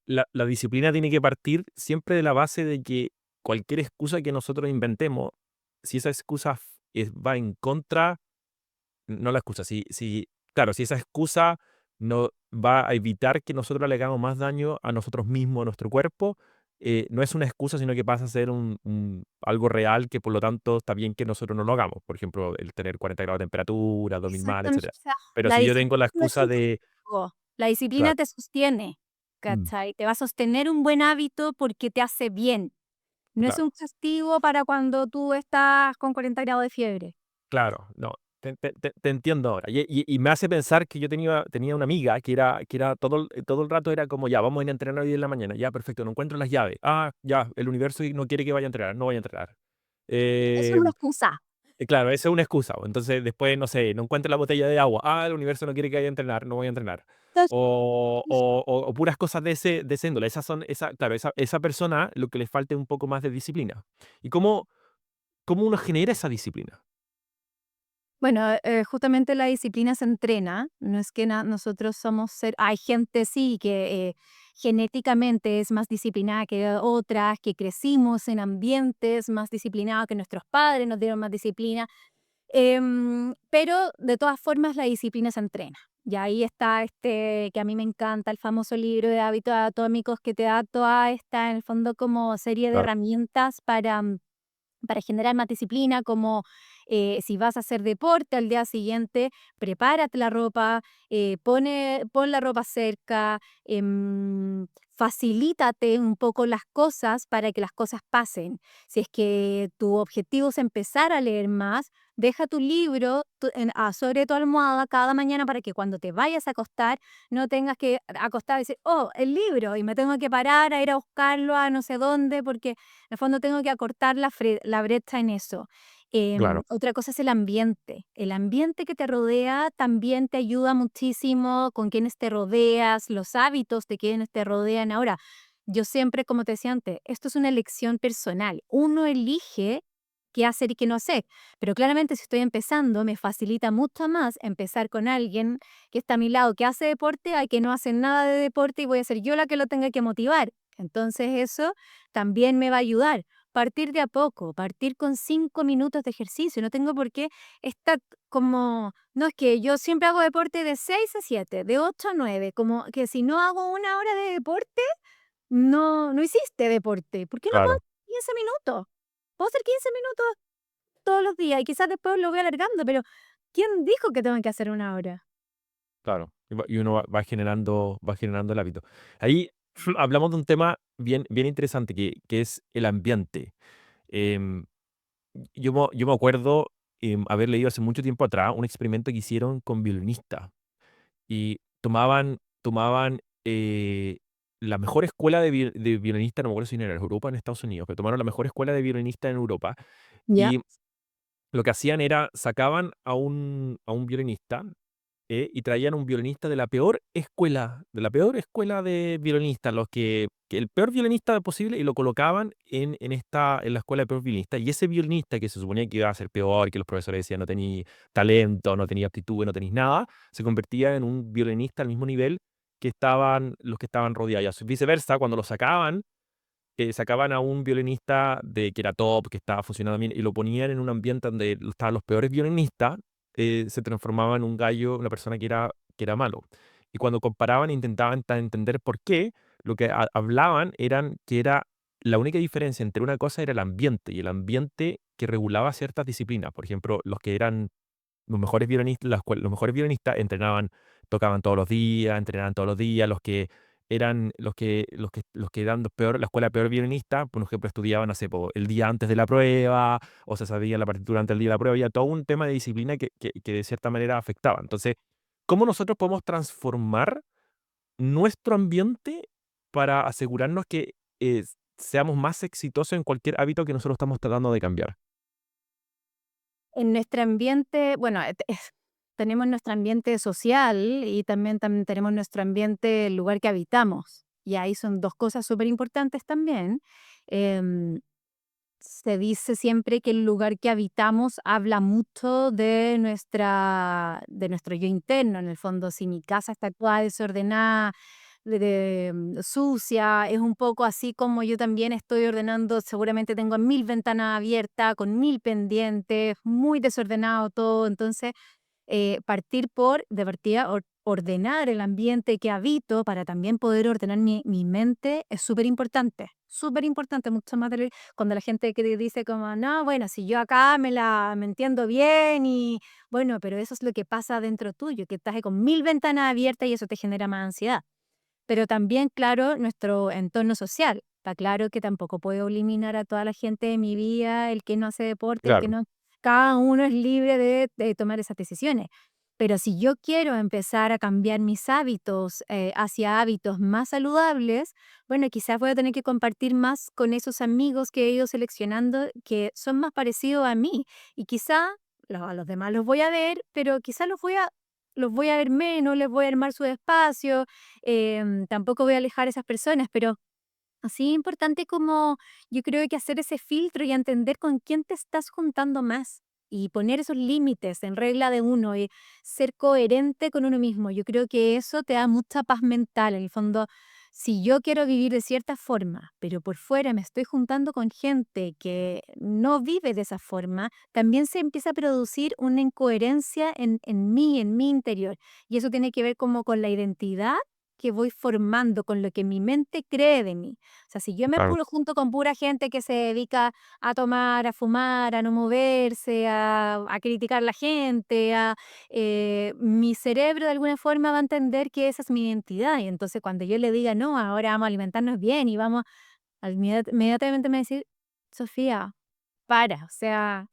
la disciplina tiene que partir siempre de la base de que cualquier excusa que nosotros inventemos, si esa excusa va en contra, no la excusa, claro, si esa excusa no va a evitar que nosotros le hagamos más daño a nosotros mismos, a nuestro cuerpo, no es una excusa, sino que pasa a ser algo real que por lo tanto está bien que nosotros no lo hagamos. Por ejemplo, el tener 40 grados de temperatura, dormir mal, Exactamente. etcétera. O sea, Pero la si yo disciplina tengo la no es excusa un de, castigo, la disciplina claro, te sostiene, mm, ¿cachai? Te va a sostener un buen hábito porque te hace bien. No es claro. un castigo para cuando tú estás con 40 grados de fiebre. Claro, no, te entiendo ahora. Y me hace pensar que yo tenía una amiga que era todo el rato era como, ya, vamos a ir a entrenar hoy en la mañana. Ya, perfecto, no encuentro las llaves. Ah, ya, el universo no quiere que vaya a entrenar, no voy a entrenar. Eso es Eh, una excusa. claro, esa es una excusa. Entonces, después, no sé, no encuentro la botella de agua. Ah, el universo no quiere que vaya a entrenar, no voy a entrenar. Entonces, O puras cosas de ese índole. Claro, esa persona lo que le falta es un poco más de disciplina. ¿Y cómo uno genera esa disciplina? bueno, justamente la disciplina se entrena, no es que nosotros somos hay gente sí que genéticamente es más disciplinada que otras, que crecimos en ambientes más disciplinados, que nuestros padres nos dieron más disciplina, pero de todas formas la disciplina se entrena. Y ahí está que a mí me encanta, el famoso libro de hábitos atómicos que te da toda esta, en el fondo, como serie de Claro, herramientas para generar más disciplina, como si vas a hacer deporte al día siguiente, prepárate la ropa, pon la ropa cerca, facilítate un poco las cosas para que las cosas pasen. Si es que tu objetivo es empezar a leer más, deja tu libro sobre tu almohada cada mañana para que cuando te vayas a acostar no tengas que acostar y decir, oh, el libro, y me tengo que parar a ir a buscarlo a no sé dónde porque en el fondo tengo que acortar la brecha en eso. Claro, Otra cosa es el ambiente. El ambiente que te rodea también te ayuda muchísimo con quienes te rodeas, los hábitos de quienes te rodean. Ahora, yo siempre, como te decía antes, esto es una elección personal. Uno elige qué hacer y qué no hacer. Pero claramente si estoy empezando, me facilita mucho más empezar con alguien que está a mi lado, que hace deporte, a que no hace nada de deporte y voy a ser yo la que lo tenga que motivar. Entonces eso también me va a ayudar. Partir de a poco, partir con 5 minutos de ejercicio. No tengo por qué estar como, no es que yo siempre hago deporte de 6 a 7, de 8 a 9, como que si no hago una hora de deporte, no hiciste deporte. ¿Por qué no puedo claro, hacer 15 minutos? Puedo hacer 15 minutos todos los días y quizás después lo voy alargando, pero ¿quién dijo que tengo que hacer una hora? claro. Y uno va generando el hábito. Ahí hablamos de un tema bien interesante que es el ambiente. Em, yo me acuerdo haber leído hace mucho tiempo atrás un experimento que hicieron con violinistas y tomaban la mejor escuela de violinistas, no me acuerdo si era en Europa o en Estados Unidos, pero tomaron la mejor escuela de violinistas en Europa Ya, y lo que hacían era sacaban a un violinista y traían un violinista de la peor escuela de violinistas, que el peor violinista posible, y lo colocaban en la escuela de peor violinista. Y ese violinista que se suponía que iba a ser peor, que los profesores decían no tenía talento, no tenía aptitud, no tenía nada, se convertía en un violinista al mismo nivel que estaban los que estaban rodeados. Y viceversa, cuando lo sacaban a un violinista que era top, que estaba funcionando bien, y lo ponían en un ambiente donde estaban los peores violinistas, se transformaba en un gallo, una persona que era malo. Y cuando comparaban, intentaban entender por qué, lo que hablaban eran que era la única diferencia entre una cosa era el ambiente, y el ambiente que regulaba ciertas disciplinas. Por ejemplo, los que eran los mejores violinistas tocaban todos los días, entrenaban todos los días. Los que eran la escuela peor violinista, por ejemplo, estudiaban, no sé, el día antes de la prueba, o se sabían la partitura antes del día de la prueba. Había todo un tema de disciplina que de cierta manera afectaba. Entonces, ¿cómo nosotros podemos transformar nuestro ambiente para asegurarnos que seamos más exitosos en cualquier hábito que nosotros estamos tratando de cambiar? en nuestro ambiente, bueno, tenemos nuestro ambiente social y también tenemos nuestro ambiente, el lugar que habitamos. Y ahí son dos cosas súper importantes también. Em, Se dice siempre que el lugar que habitamos habla mucho de nuestro yo interno. En el fondo, si mi casa está toda desordenada, sucia, es un poco así como yo también estoy ordenando. Seguramente tengo 1000 ventanas abiertas, con 1000 pendientes, muy desordenado todo. Entonces, partir por, de partida, ordenar el ambiente que habito para también poder ordenar mi mente es súper importante, mucho más cuando la gente que dice como, no, bueno, si yo acá me entiendo bien y bueno, pero eso es lo que pasa dentro tuyo, que estás ahí con 1000 ventanas abiertas y eso te genera más ansiedad. Pero también, claro, nuestro entorno social. Está claro que tampoco puedo eliminar a toda la gente de mi vida, el que no hace deporte, el que Claro, no. Cada uno es libre de tomar esas decisiones. Pero si yo quiero empezar a cambiar mis hábitos hacia hábitos más saludables, bueno, quizás voy a tener que compartir más con esos amigos que he ido seleccionando que son más parecidos a mí. Y quizá a los demás los voy a ver, pero quizás los voy a ver menos, les voy a armar su espacio. Tampoco voy a alejar a esas personas, pero así importante como yo creo que hacer ese filtro y entender con quién te estás juntando más y poner esos límites en regla de uno y ser coherente con uno mismo. Yo creo que eso te da mucha paz mental. En el fondo, si yo quiero vivir de cierta forma, pero por fuera me estoy juntando con gente que no vive de esa forma, también se empieza a producir una incoherencia en mi interior. Y eso tiene que ver como con la identidad que voy formando, con lo que mi mente cree de mí. O sea, si yo me claro, puro junto con pura gente que se dedica a tomar, a fumar, a no moverse, a criticar a la gente, mi cerebro de alguna forma va a entender que esa es mi identidad. Y entonces cuando yo le diga, no, ahora vamos a alimentarnos bien y vamos, inmediatamente me va a decir, Sofía, para, o sea,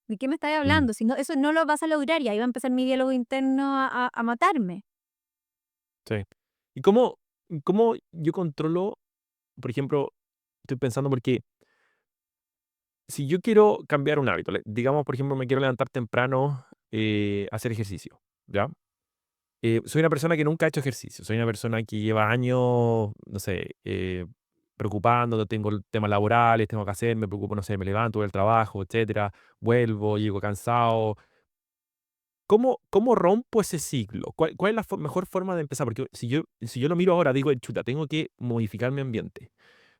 ¿de qué me estás mm, hablando? Si no, eso no lo vas a lograr y ahí va a empezar mi diálogo interno a matarme. sí. ¿Y cómo yo controlo, por ejemplo, estoy pensando porque si yo quiero cambiar un hábito, digamos, por ejemplo, me quiero levantar temprano a hacer ejercicio, ¿ya? Soy una persona que nunca ha hecho ejercicio, soy una persona que lleva años, no sé, preocupando, tengo temas laborales, tengo que hacer, me preocupo, no sé, me levanto, voy al trabajo, etcétera, vuelvo, llego cansado. ¿Cómo rompo ese ciclo? ¿Cuál es la mejor forma de empezar? Porque si yo lo miro ahora, digo, chuta, tengo que modificar mi ambiente.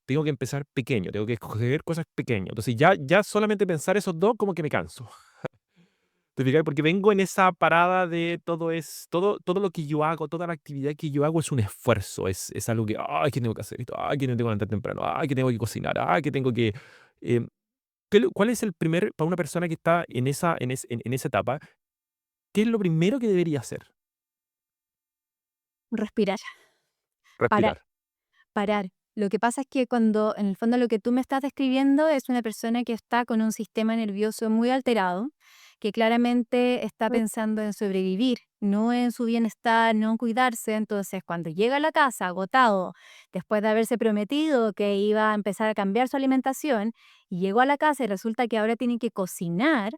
Tengo que empezar pequeño, tengo que escoger cosas pequeñas. Entonces ya solamente pensar esos dos como que me canso. ¿Te fijas? Porque vengo en esa parada de todo lo que yo hago, toda la actividad que yo hago es un esfuerzo, es algo que, ay, que tengo que hacer esto, ay, que no tengo que levantar temprano, ay, que tengo que cocinar, ay, que tengo que... em, ¿cuál es el primer, para una persona que está en esa etapa, qué es lo primero que debería hacer? Respirar, parar. Respirar. Parar. Lo que pasa es que cuando, en el fondo, lo que tú me estás describiendo es una persona que está con un sistema nervioso muy alterado, que claramente está pensando en sobrevivir, no en su bienestar, no en cuidarse. Entonces, cuando llega a la casa agotado, después de haberse prometido que iba a empezar a cambiar su alimentación, y llegó a la casa y resulta que ahora tiene que cocinar,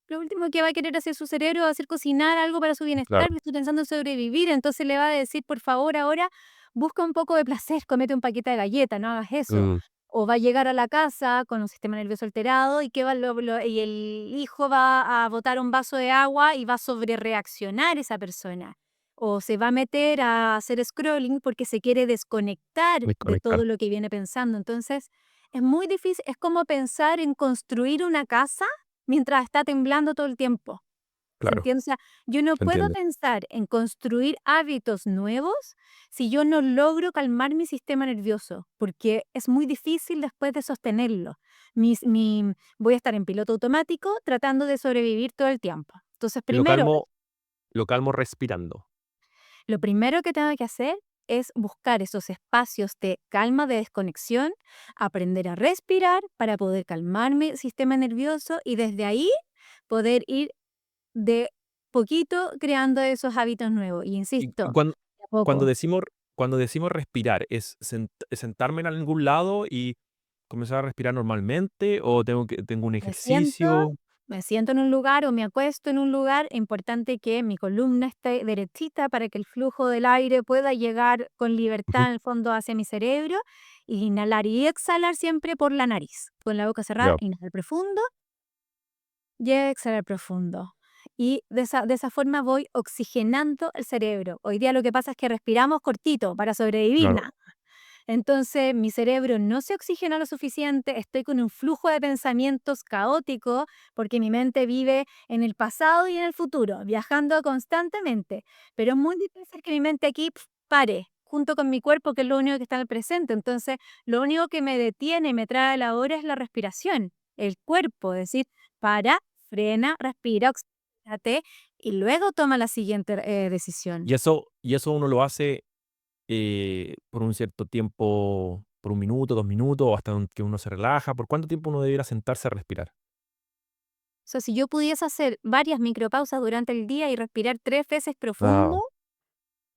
lo último que va a querer hacer su cerebro va a ser cocinar algo para su bienestar, Claro. porque está pensando en sobrevivir. Entonces le va a decir, por favor, ahora busca un poco de placer, cómete un paquete de galleta, no hagas eso. Mm, O va a llegar a la casa con un sistema nervioso alterado y, y el hijo va a botar un vaso de agua y va a sobrereaccionar esa persona. O se va a meter a hacer scrolling porque se quiere desconectar de todo desconectar. lo que viene pensando. Entonces, es muy difícil, es como pensar en construir una casa mientras está temblando todo el tiempo. ¿Se Claro, entiende? O sea, yo no se puedo entiende. pensar en construir hábitos nuevos si yo no logro calmar mi sistema nervioso, porque es muy difícil después de sostenerlo. Voy a estar en piloto automático tratando de sobrevivir todo el tiempo. Entonces, Y lo calmo respirando. lo primero que tengo que hacer es buscar esos espacios de calma, de desconexión, aprender a respirar para poder calmar mi sistema nervioso y desde ahí poder ir de poquito creando esos hábitos nuevos. Y Y insisto, cuando de a cuando poco. decimos cuando decimos respirar, ¿es sentarme en algún lado y comenzar a respirar normalmente, o tengo un Me siento, ejercicio? me siento en un lugar o me acuesto en un lugar. Es importante que mi columna esté derechita para que el flujo del aire pueda llegar con libertad Ujú. en el fondo hacia mi cerebro. Y inhalar y exhalar siempre por la nariz. Con la boca cerrada, Ya, inhalar profundo y exhalar profundo. Y de esa forma voy oxigenando el cerebro. Hoy día lo que pasa es que respiramos cortito para sobrevivir, claro. nada. Entonces, mi cerebro no se oxigena lo suficiente, estoy con un flujo de pensamientos caótico porque mi mente vive en el pasado y en el futuro, viajando constantemente. Pero es muy difícil que mi mente aquí pare, junto con mi cuerpo, que es lo único que está en el presente. Entonces, lo único que me detiene y me trae a la hora es la respiración, el cuerpo, es decir, para, frena, respira, oxígate y luego toma la siguiente decisión. Y eso uno lo hace, por un cierto tiempo, por 1 minuto, 2 minutos, o hasta que uno se relaja. ¿Por cuánto tiempo uno debiera sentarse a respirar? O sea, si yo pudiese hacer varias micropausas durante el día y respirar 3 veces Ah, profundo,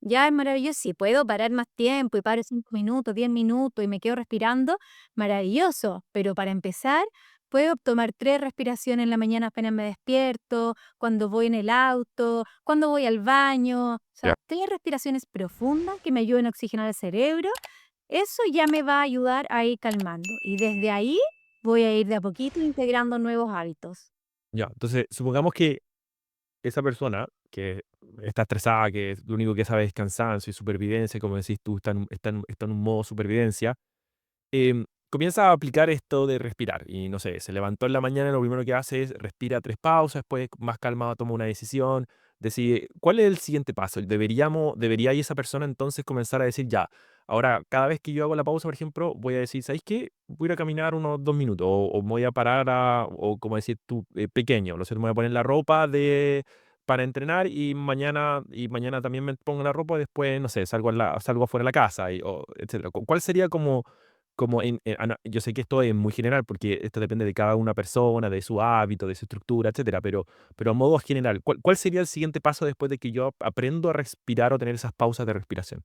ya es maravilloso. Si puedo parar más tiempo y paro 5 minutos, 10 minutos y me quedo respirando, maravilloso. Pero para empezar, puedo tomar 3 respiraciones en la mañana apenas me despierto, cuando voy en el auto, cuando voy al baño. O ya. sea, 3 respiraciones profundas que me ayuden a oxigenar el cerebro. Eso ya me va a ayudar a ir calmando. Y desde ahí voy a ir de a poquito integrando nuevos hábitos. Ya, entonces, supongamos que esa persona que está estresada, que lo único que sabe es cansancio y supervivencia, como decís tú, está en un modo supervivencia, comienza a aplicar esto de respirar. Y no sé, se levantó en la mañana, lo primero que hace es respira 3 pausas, después más calmado toma una decisión, decide, ¿cuál es el siguiente paso? ¿Debería esa persona entonces comenzar a decir, ya, ahora cada vez que yo hago la pausa, por ejemplo, voy a decir, ¿sabéis qué? Voy a ir a caminar unos 2 minutos, o me voy a parar o como decir tú, pequeño, no sé, me voy a poner la ropa para entrenar, y mañana también me pongo la ropa, y después, no sé, salgo afuera de la casa, o etcétera. ¿Cuál sería como yo sé que esto es muy general porque esto depende de cada una persona, de su hábito, de su estructura, etcétera, pero a modo general, ¿cuál sería el siguiente paso después de que yo aprendo a respirar o tener esas pausas de respiración?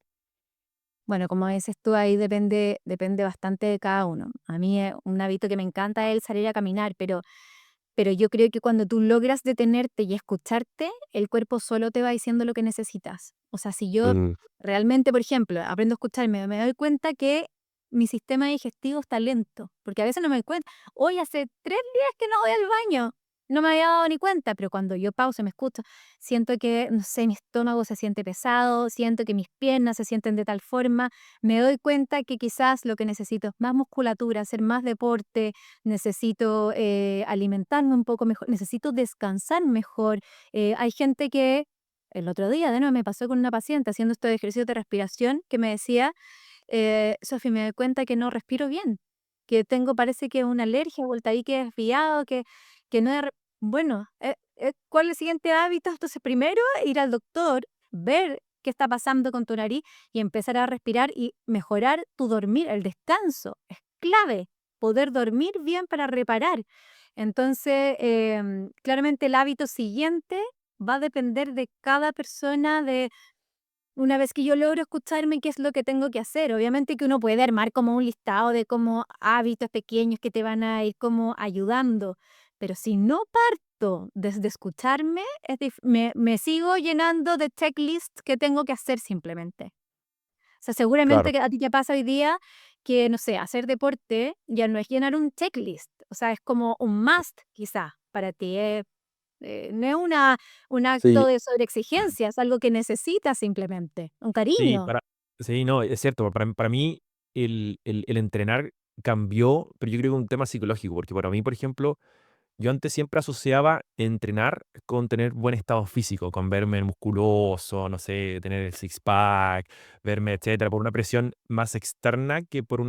Bueno, como dices tú, ahí depende bastante de cada uno. A mí un hábito que me encanta es el salir a caminar, pero yo creo que cuando tú logras detenerte y escucharte, el cuerpo solo te va diciendo lo que necesitas. O sea, si yo Mm, realmente, por ejemplo, aprendo a escucharme, me doy cuenta que mi sistema digestivo está lento, porque a veces no me doy cuenta. Hoy hace 3 días que no voy al baño, no me había dado ni cuenta, pero cuando yo pauso y me escucho, siento que, no sé, mi estómago se siente pesado, siento que mis piernas se sienten de tal forma, me doy cuenta que quizás lo que necesito es más musculatura, hacer más deporte, necesito alimentarme un poco mejor, necesito descansar mejor. Hay gente que el otro día, de nuevo, me pasó con una paciente haciendo estos ejercicios de respiración que me decía, Sofi, me doy cuenta que no respiro bien, que tengo, parece que una alergia, vuelta ahí que he desviado, que no he... Bueno, ¿cuál es el siguiente hábito? Entonces, primero, ir al doctor, ver qué está pasando con tu nariz y empezar a respirar y mejorar tu dormir. El descanso es clave, poder dormir bien para reparar. Entonces, claramente el hábito siguiente va a depender de cada persona, de una vez que yo logro escucharme qué es lo que tengo que hacer. Obviamente que uno puede armar como un listado de como hábitos pequeños que te van a ir como ayudando, pero si no parto desde escucharme, me sigo llenando de checklists que tengo que hacer simplemente. O sea, seguramente claro. que a ti te pasa hoy día que, no sé, hacer deporte ya no es llenar un checklist, o sea, es como un must quizá para ti. No es un acto Sí, de sobreexigencia, es algo que necesitas simplemente, un sí, cariño. sí, no, es cierto. Para mí el entrenar cambió, pero yo creo que es un tema psicológico, porque para mí, por ejemplo, yo antes siempre asociaba entrenar con tener buen estado físico, con verme musculoso, no sé, tener el six-pack, verme, etcétera, por una presión más externa que por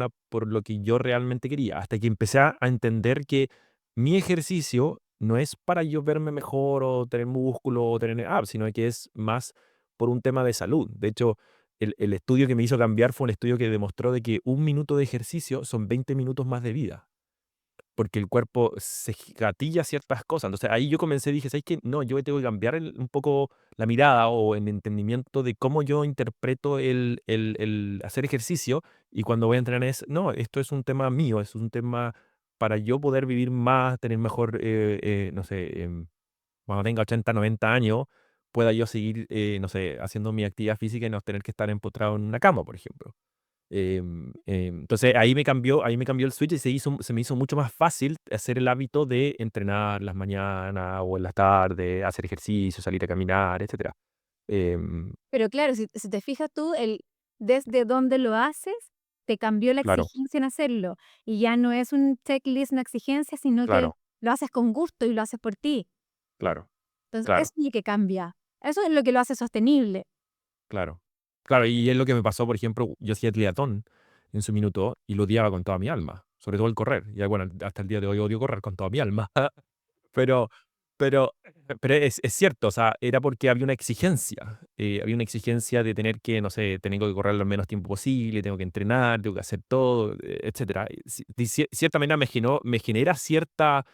lo que yo realmente quería. Hasta que empecé a entender que mi ejercicio no es para yo verme mejor o tener músculo o tener abs, sino que es más por un tema de salud. De hecho, el estudio que me hizo cambiar fue un estudio que demostró de que un minuto de ejercicio son 20 minutos más de vida porque el cuerpo se gatilla ciertas cosas. Entonces ahí yo comencé, dije, ¿sabes qué? No, yo tengo que cambiar un poco la mirada o el entendimiento de cómo yo interpreto el hacer ejercicio y cuando voy a entrenar es, no, esto es un tema mío, es un tema para yo poder vivir más, tener mejor, no sé, cuando tenga 80, 90 años, pueda yo seguir, no sé, haciendo mi actividad física y no tener que estar empotrado en una cama, por ejemplo. Entonces ahí me cambió el switch y se me hizo mucho más fácil hacer el hábito de entrenar las mañanas o en las tardes, hacer ejercicio, salir a caminar, etcétera. Em, Pero claro, si te fijas tú, desde donde lo haces, te cambió la claro, exigencia en hacerlo. Y ya no es un checklist, una exigencia, sino que claro, lo haces con gusto y lo haces por ti. claro, Entonces, eso claro, es lo que cambia. Eso es lo que lo hace sostenible. claro. Claro, y es lo que me pasó, por ejemplo, yo hacía triatlón en su minuto y lo odiaba con toda mi alma, sobre todo el correr. Y bueno, hasta el día de hoy odio correr con toda mi alma. Pero pero pero es cierto, o sea, era porque había una exigencia de tener que, no sé, tengo que correr lo menos tiempo posible, tengo que entrenar, tengo que hacer todo, etcétera. Y cierta manera me genera cierta,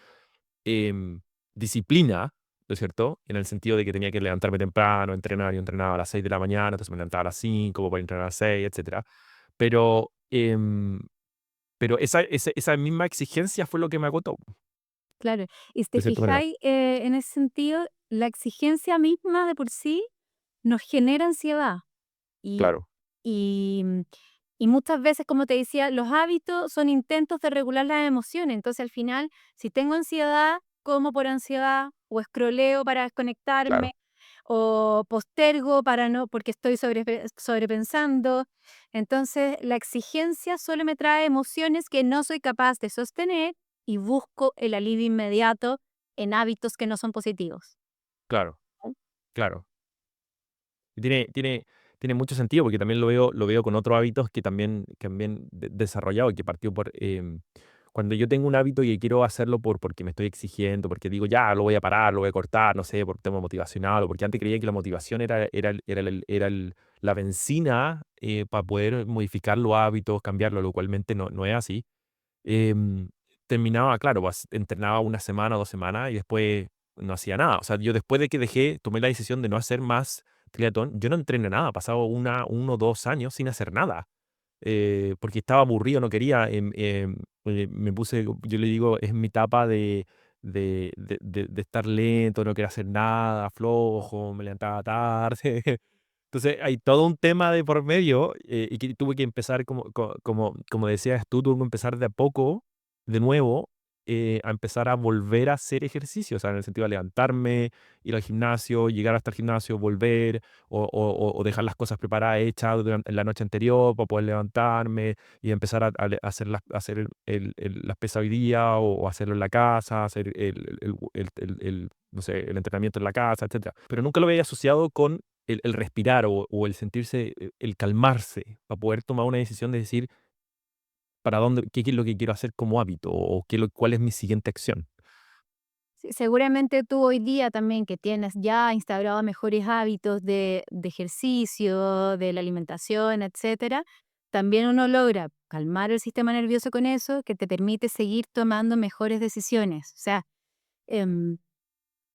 em, disciplina, ¿no es cierto? En el sentido de que tenía que levantarme temprano, entrenar, yo entrenaba a las 6 de la mañana, entonces me levantaba a las 5 para entrenar a las 6, etcétera. Pero, pero esa misma exigencia fue lo que me agotó, Claro. Y si te de cierta manera. fijáis, en ese sentido, la exigencia misma de por sí nos genera ansiedad. Y, Claro, y, mm, y muchas veces, como te decía, los hábitos son intentos de regular las emociones. Entonces, al final, si tengo ansiedad, como por ansiedad, o escroleo para desconectarme, claro, o postergo para no, porque estoy sobrepensando. Entonces, la exigencia solo me trae emociones que no soy capaz de sostener y busco el alivio inmediato en hábitos que no son positivos. claro, claro. Y tiene mucho sentido, porque también lo veo con otros hábitos que también desarrollado y que partió por, cuando yo tengo un hábito y quiero hacerlo porque me estoy exigiendo, porque digo: "Ya, lo voy a parar, lo voy a cortar", no sé, por tema motivacional, o porque antes creía que la motivación la benzina, para poder modificar los hábitos, cambiarlo, lo cualmente no es así. Em, Terminaba, claro, entrenaba una semana, 2 semanas y después no hacía nada. O sea, yo después de que dejé, tomé la decisión de no hacer más triatlón, yo no entrené nada, pasaba 1 o 2 años sin hacer nada, porque estaba aburrido, no quería, me puse, yo le digo, es mi etapa de estar lento, no quería hacer nada, flojo, me levantaba tarde. Entonces hay todo un tema de por medio, y que tuve que empezar, como decías tú, tuve que empezar de a poco, de nuevo, a empezar a volver a hacer ejercicio, o sea, en el sentido de levantarme, ir al gimnasio, llegar hasta el gimnasio, volver, o dejar las cosas preparadas, hechas en la noche anterior para poder levantarme y empezar hacer las pesas hoy día, o hacerlo en la casa, hacer no sé, el entrenamiento en la casa, etcétera. Pero nunca lo había asociado con el respirar, o el sentirse, el calmarse, para poder tomar una decisión de decir para dónde, qué es lo que quiero hacer como hábito, o cuál es mi siguiente acción. Sí, seguramente tú hoy día también que tienes ya instaurado mejores hábitos de ejercicio, de la alimentación, etcétera, también uno logra calmar el sistema nervioso con eso, que te permite seguir tomando mejores decisiones. O sea, em,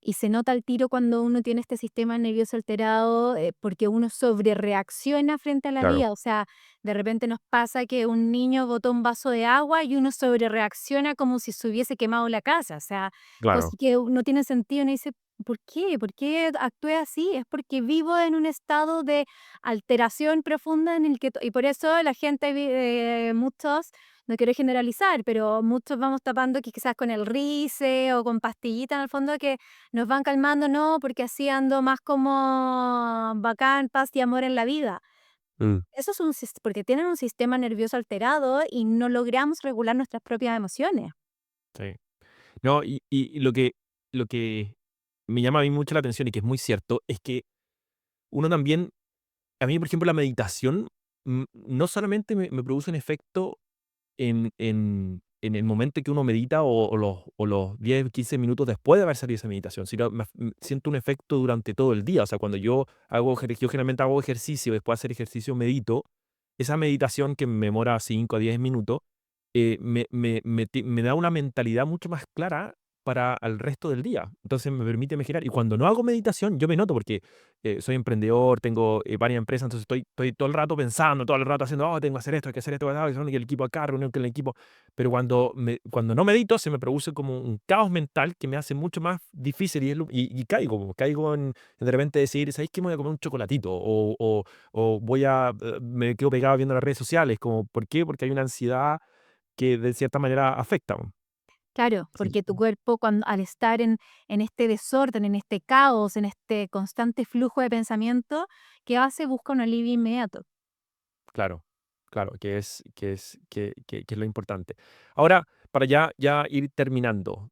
y se nota al tiro cuando uno tiene este sistema nervioso alterado, porque uno sobrereacciona frente a la Claro, vida. O sea, de repente nos pasa que un niño botó un vaso de agua y uno sobrereacciona como si se hubiese quemado la casa. O sea, cosas claro. que no tiene sentido. Uno dice, ¿por qué? ¿Por qué actué así? Es porque vivo en un estado de alteración profunda en el que... Y por eso la gente, muchos, no quiero generalizar, pero muchos vamos tapando que quizás con el rice o con pastillitas en el fondo que nos van calmando, no, porque así ando más como bacán, paz y amor en la vida. Mm, Eso es porque tienen un sistema nervioso alterado y no logramos regular nuestras propias emociones. sí. No, y lo que me llama a mí mucho la atención, y que es muy cierto, es que uno también, a mí, por ejemplo, la meditación, no solamente me produce un efecto en el momento que uno medita, o los 10, 15 minutos después de haber salido esa meditación, sino siento un efecto durante todo el día. O sea, cuando yo generalmente hago ejercicio, después de hacer ejercicio medito, esa meditación que me demora 5 a 10 minutos, me da una mentalidad mucho más clara para el resto del día. Entonces me permite mejorar. Y cuando no hago meditación, yo me noto porque soy emprendedor, tengo varias empresas, entonces estoy todo el rato pensando, todo el rato haciendo, oh, tengo que hacer esto, hay que hacer esto, que el equipo acá, reunión con el equipo. Pero cuando no medito, se me produce como un caos mental que me hace mucho más difícil, y caigo de repente decir, ¿sabéis qué? Me voy a comer un chocolatito, o me quedo pegado viendo las redes sociales. ¿Por qué? Porque hay una ansiedad que de cierta manera afecta. Claro, Sí, porque tu cuerpo al estar en este desorden, en este caos, en este constante flujo de pensamiento, ¿qué hace? Busca un alivio inmediato. claro, claro, que es lo importante. Ahora, para ya ir terminando,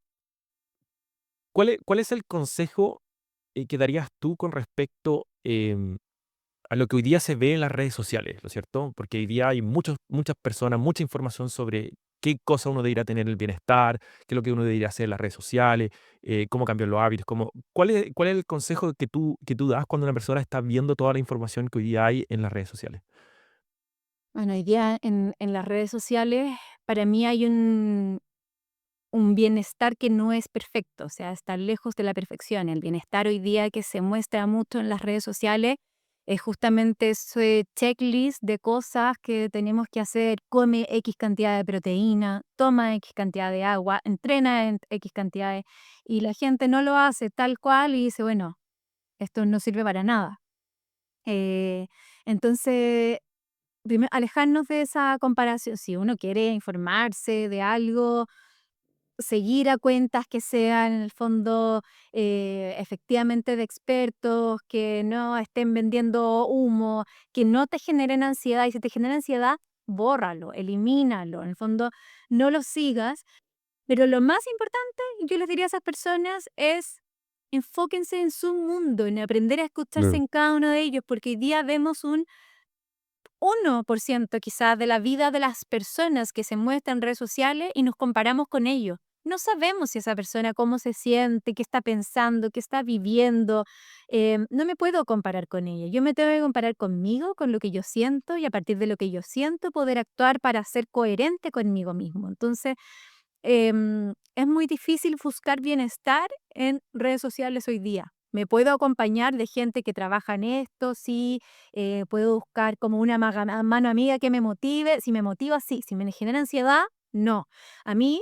¿cuál es el consejo que darías tú con respecto, a lo que hoy día se ve en las redes sociales, ¿no es cierto? Porque hoy día hay muchas personas, mucha información sobre qué cosa uno debería tener el bienestar, qué es lo que uno debería hacer en las redes sociales, cómo cambiar los hábitos, ¿cuál es el consejo que tú das cuando una persona está viendo toda la información que hoy día hay en las redes sociales? Bueno, hoy día en las redes sociales, para mí hay un bienestar que no es perfecto, o sea, está lejos de la perfección. El bienestar hoy día que se muestra mucho en las redes sociales es justamente ese checklist de cosas que tenemos que hacer. Come X cantidad de proteína, toma X cantidad de agua, entrena en X cantidades, y la gente no lo hace tal cual y dice, bueno, esto no sirve para nada. Eh, entonces, primero, alejarnos de esa comparación. Si uno quiere informarse de algo, seguir a cuentas que sean en el fondo, efectivamente de expertos, que no estén vendiendo humo, que no te generen ansiedad. Y si te genera ansiedad, bórralo, elimínalo. En el fondo, no lo sigas. Pero lo más importante, yo les diría a esas personas, es enfóquense en su mundo, en aprender a escucharse Mm, en cada uno de ellos, porque hoy día vemos un 1% quizás de la vida de las personas que se muestran en redes sociales y nos comparamos con ellos. No sabemos si esa persona cómo se siente, qué está pensando, qué está viviendo. No me puedo comparar con ella. Yo me tengo que comparar conmigo, con lo que yo siento, y a partir de lo que yo siento poder actuar para ser coherente conmigo mismo. Entonces, es muy difícil buscar bienestar en redes sociales hoy día. Me puedo acompañar de gente que trabaja en esto, sí, puedo buscar como una mano amiga que me motive. Si me motiva, sí. Si me genera ansiedad, no. A mí,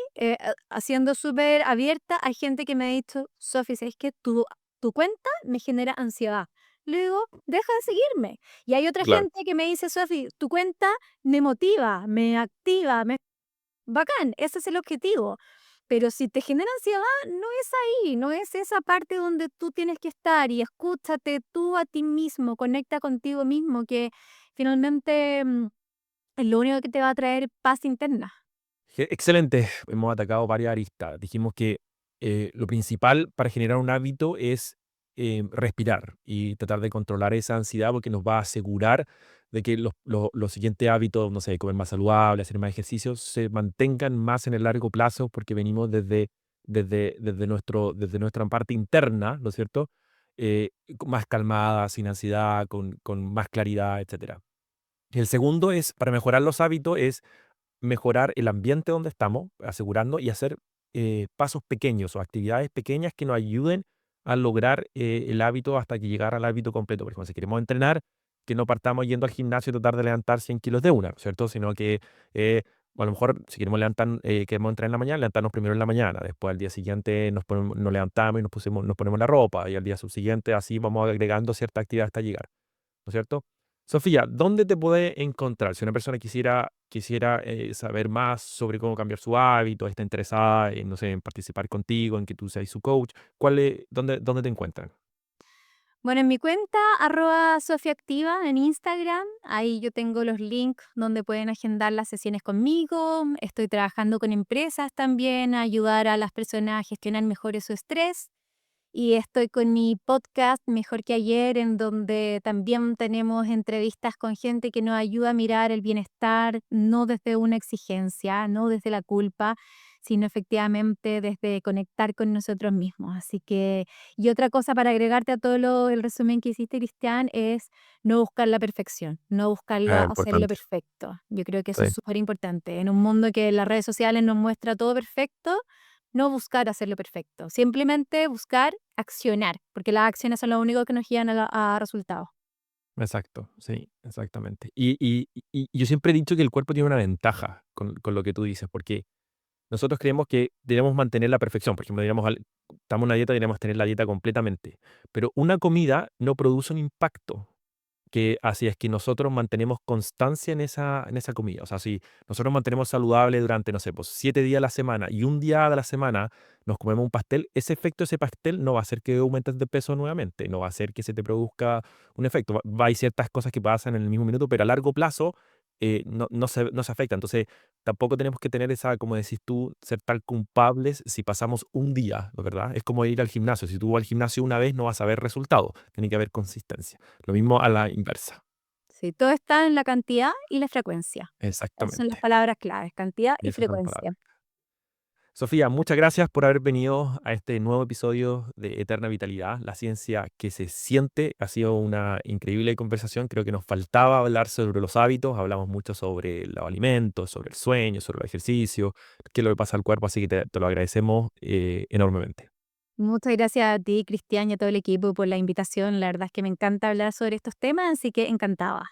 siendo súper abierta, hay gente que me ha dicho, Sofi, ¿sabes qué? Tu cuenta me genera ansiedad. Le digo, deja de seguirme. Y hay otra Claro. gente que me dice, Sofi, tu cuenta me motiva, me activa, bacán, ese es el objetivo. Pero si te genera ansiedad, no es ahí, no es esa parte donde tú tienes que estar y escúchate tú a ti mismo, conecta contigo mismo, que finalmente es lo único que te va a traer paz interna. Excelente, hemos atacado varias aristas. Dijimos que lo principal para generar un hábito es respirar y tratar de controlar esa ansiedad porque nos va a asegurar de que los siguientes hábitos, no sé, comer más saludable, hacer más ejercicios, se mantengan más en el largo plazo porque venimos desde nuestra parte interna, ¿no es cierto? Más calmada, sin ansiedad, con más claridad, etcétera. El segundo es, para mejorar los hábitos, es mejorar el ambiente donde estamos, asegurando y hacer pasos pequeños o actividades pequeñas que nos ayuden a lograr el hábito hasta que llegar al hábito completo. Por ejemplo, si queremos entrenar, que no partamos yendo al gimnasio y tratar de levantar 100 kilos de una, ¿cierto? Sino que a lo mejor si queremos queremos entrenar en la mañana, levantarnos primero en la mañana, después al día siguiente nos levantamos y nos ponemos la ropa y al día subsiguiente así vamos agregando cierta actividad hasta llegar. ¿No es cierto? Sofía, ¿dónde te puede encontrar? Si una persona quisiera saber más sobre cómo cambiar su hábito, está interesada en, no sé, en participar contigo, en que tú seas su coach, ¿dónde te encuentran? Bueno, en mi cuenta, @sofiaactiva en Instagram, ahí yo tengo los links donde pueden agendar las sesiones conmigo. Estoy trabajando con empresas también, a ayudar a las personas a gestionar mejor su estrés. Y estoy con mi podcast Mejor que ayer, en donde también tenemos entrevistas con gente que nos ayuda a mirar el bienestar, no desde una exigencia, no desde la culpa, sino efectivamente desde conectar con nosotros mismos. Así que, y otra cosa para agregarte a el resumen que hiciste, Cristian, es no buscar la perfección, no buscarlo hacerlo Importante. perfecto. Yo creo que eso es Sí. súper importante. En un mundo que en las redes sociales nos muestra todo perfecto, no buscar hacerlo perfecto, simplemente buscar accionar, porque las acciones son lo único que nos guían a resultados. Exacto, sí, exactamente. Y yo siempre he dicho que el cuerpo tiene una ventaja con lo que tú dices, porque nosotros creemos que debemos mantener la perfección. Por ejemplo, estamos en una dieta, deberíamos tener la dieta completamente. Pero una comida no produce un impacto que así es que nosotros mantenemos constancia en esa comida. O sea, si nosotros mantenemos saludable durante, no sé, pues 7 días a la semana y un día de la semana nos comemos un pastel, ese efecto de ese pastel no va a hacer que aumentes de peso nuevamente, no va a hacer que se te produzca un efecto. Hay ciertas cosas que pasan en el mismo minuto, pero a largo plazo no se afecta. Entonces, tampoco tenemos que tener esa, como decís tú, ser tan culpables si pasamos un día, ¿no? ¿Verdad? Es como ir al gimnasio. Si tú vas al gimnasio una vez, no vas a ver resultados. Tiene que haber consistencia. Lo mismo a la inversa. Sí, todo está en la cantidad y la frecuencia. Esas son las Exactamente. palabras claves, cantidad Y y esas son las palabras. frecuencia. Sofía, muchas gracias por haber venido a este nuevo episodio de Eterna Vitalidad, la ciencia que se siente. Ha sido una increíble conversación. Creo que nos faltaba hablar sobre los hábitos. Hablamos mucho sobre los alimentos, sobre el sueño, sobre el ejercicio, qué es lo que pasa al cuerpo. Así que te lo agradecemos enormemente. Muchas gracias a ti, Cristian, y a todo el equipo por la invitación. La verdad es que me encanta hablar sobre estos temas, así que encantada.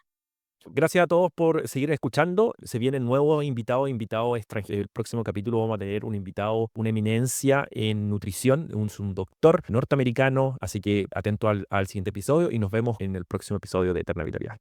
Gracias a todos por seguir escuchando. Se vienen nuevos invitados extranjeros. El próximo capítulo vamos a tener un invitado, una eminencia en nutrición, un doctor norteamericano. Así que atento al siguiente episodio y nos vemos en el próximo episodio de Eterna Vitalidad.